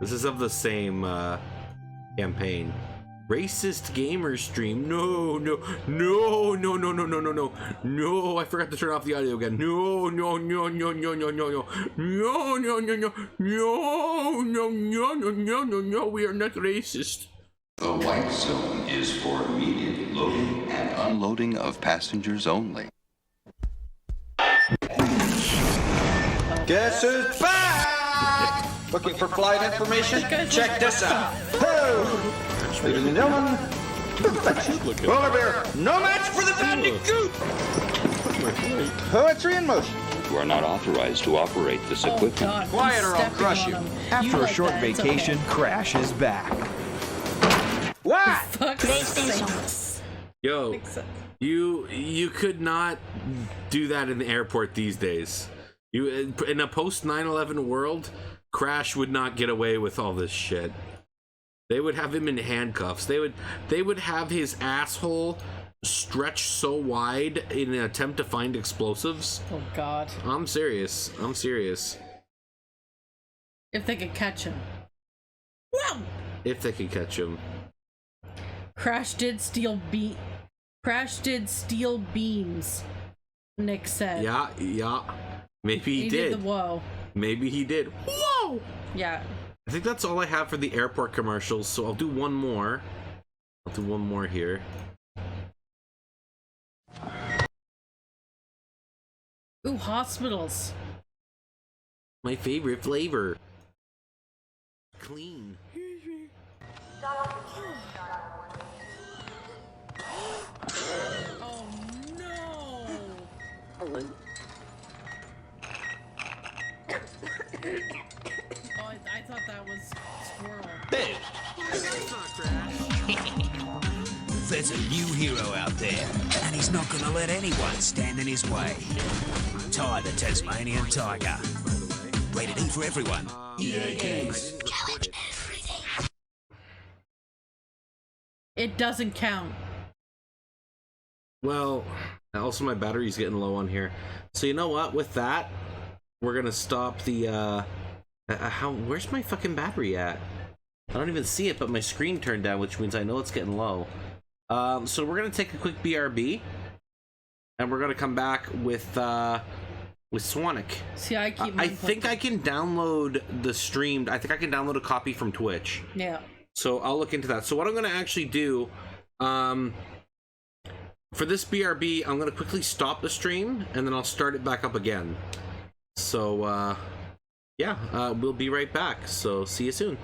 This is of the same campaign. Racist gamer stream. No, I forgot to turn off the audio again. No, we are not racist. The white zone is for immediate loading and unloading of passengers only. Guess who's back? Looking for flight information? Check this out. Ho! Ladies and gentlemen, Polar Bear, no match for the Bandicoot! Poetry in motion. You are not authorized to operate this equipment. Quiet or I'll crush you. After a short vacation, Crash is back. What? Yo, you could not do that in the airport these days. You in a post 9/11 world, Crash would not get away with all this shit. They would have him in handcuffs. They would have his asshole stretched so wide in an attempt to find explosives. Oh God. I'm serious. If they could catch him. Wow. If they could catch him. Crash did steal beams. Nick said. Yeah. Maybe he did. The whoa. Maybe he did. Whoa. Yeah. I think that's all I have for the airport commercials, so I'll do one more. I'll do one more here. Ooh, hospitals. My favorite flavor. Clean. Oh no! I thought that was squirrel. There's a new hero out there, and he's not gonna let anyone stand in his way. Ty the Tasmanian Tiger. Rated E for everyone. EA Games. It doesn't count. Well, also my battery's getting low on here. So you know what? With that, we're gonna stop the where's my fucking battery at? I don't even see it, but my screen turned down, which means I know it's getting low. So we're gonna take a quick BRB, and we're gonna come back with Swanic. See, I keep. I think I can download the streamed. I think I can download a copy from Twitch. Yeah. So I'll look into that. So what I'm gonna actually do, for this BRB, I'm gonna quickly stop the stream, and then I'll start it back up again. So yeah, we'll be right back. So see you soon.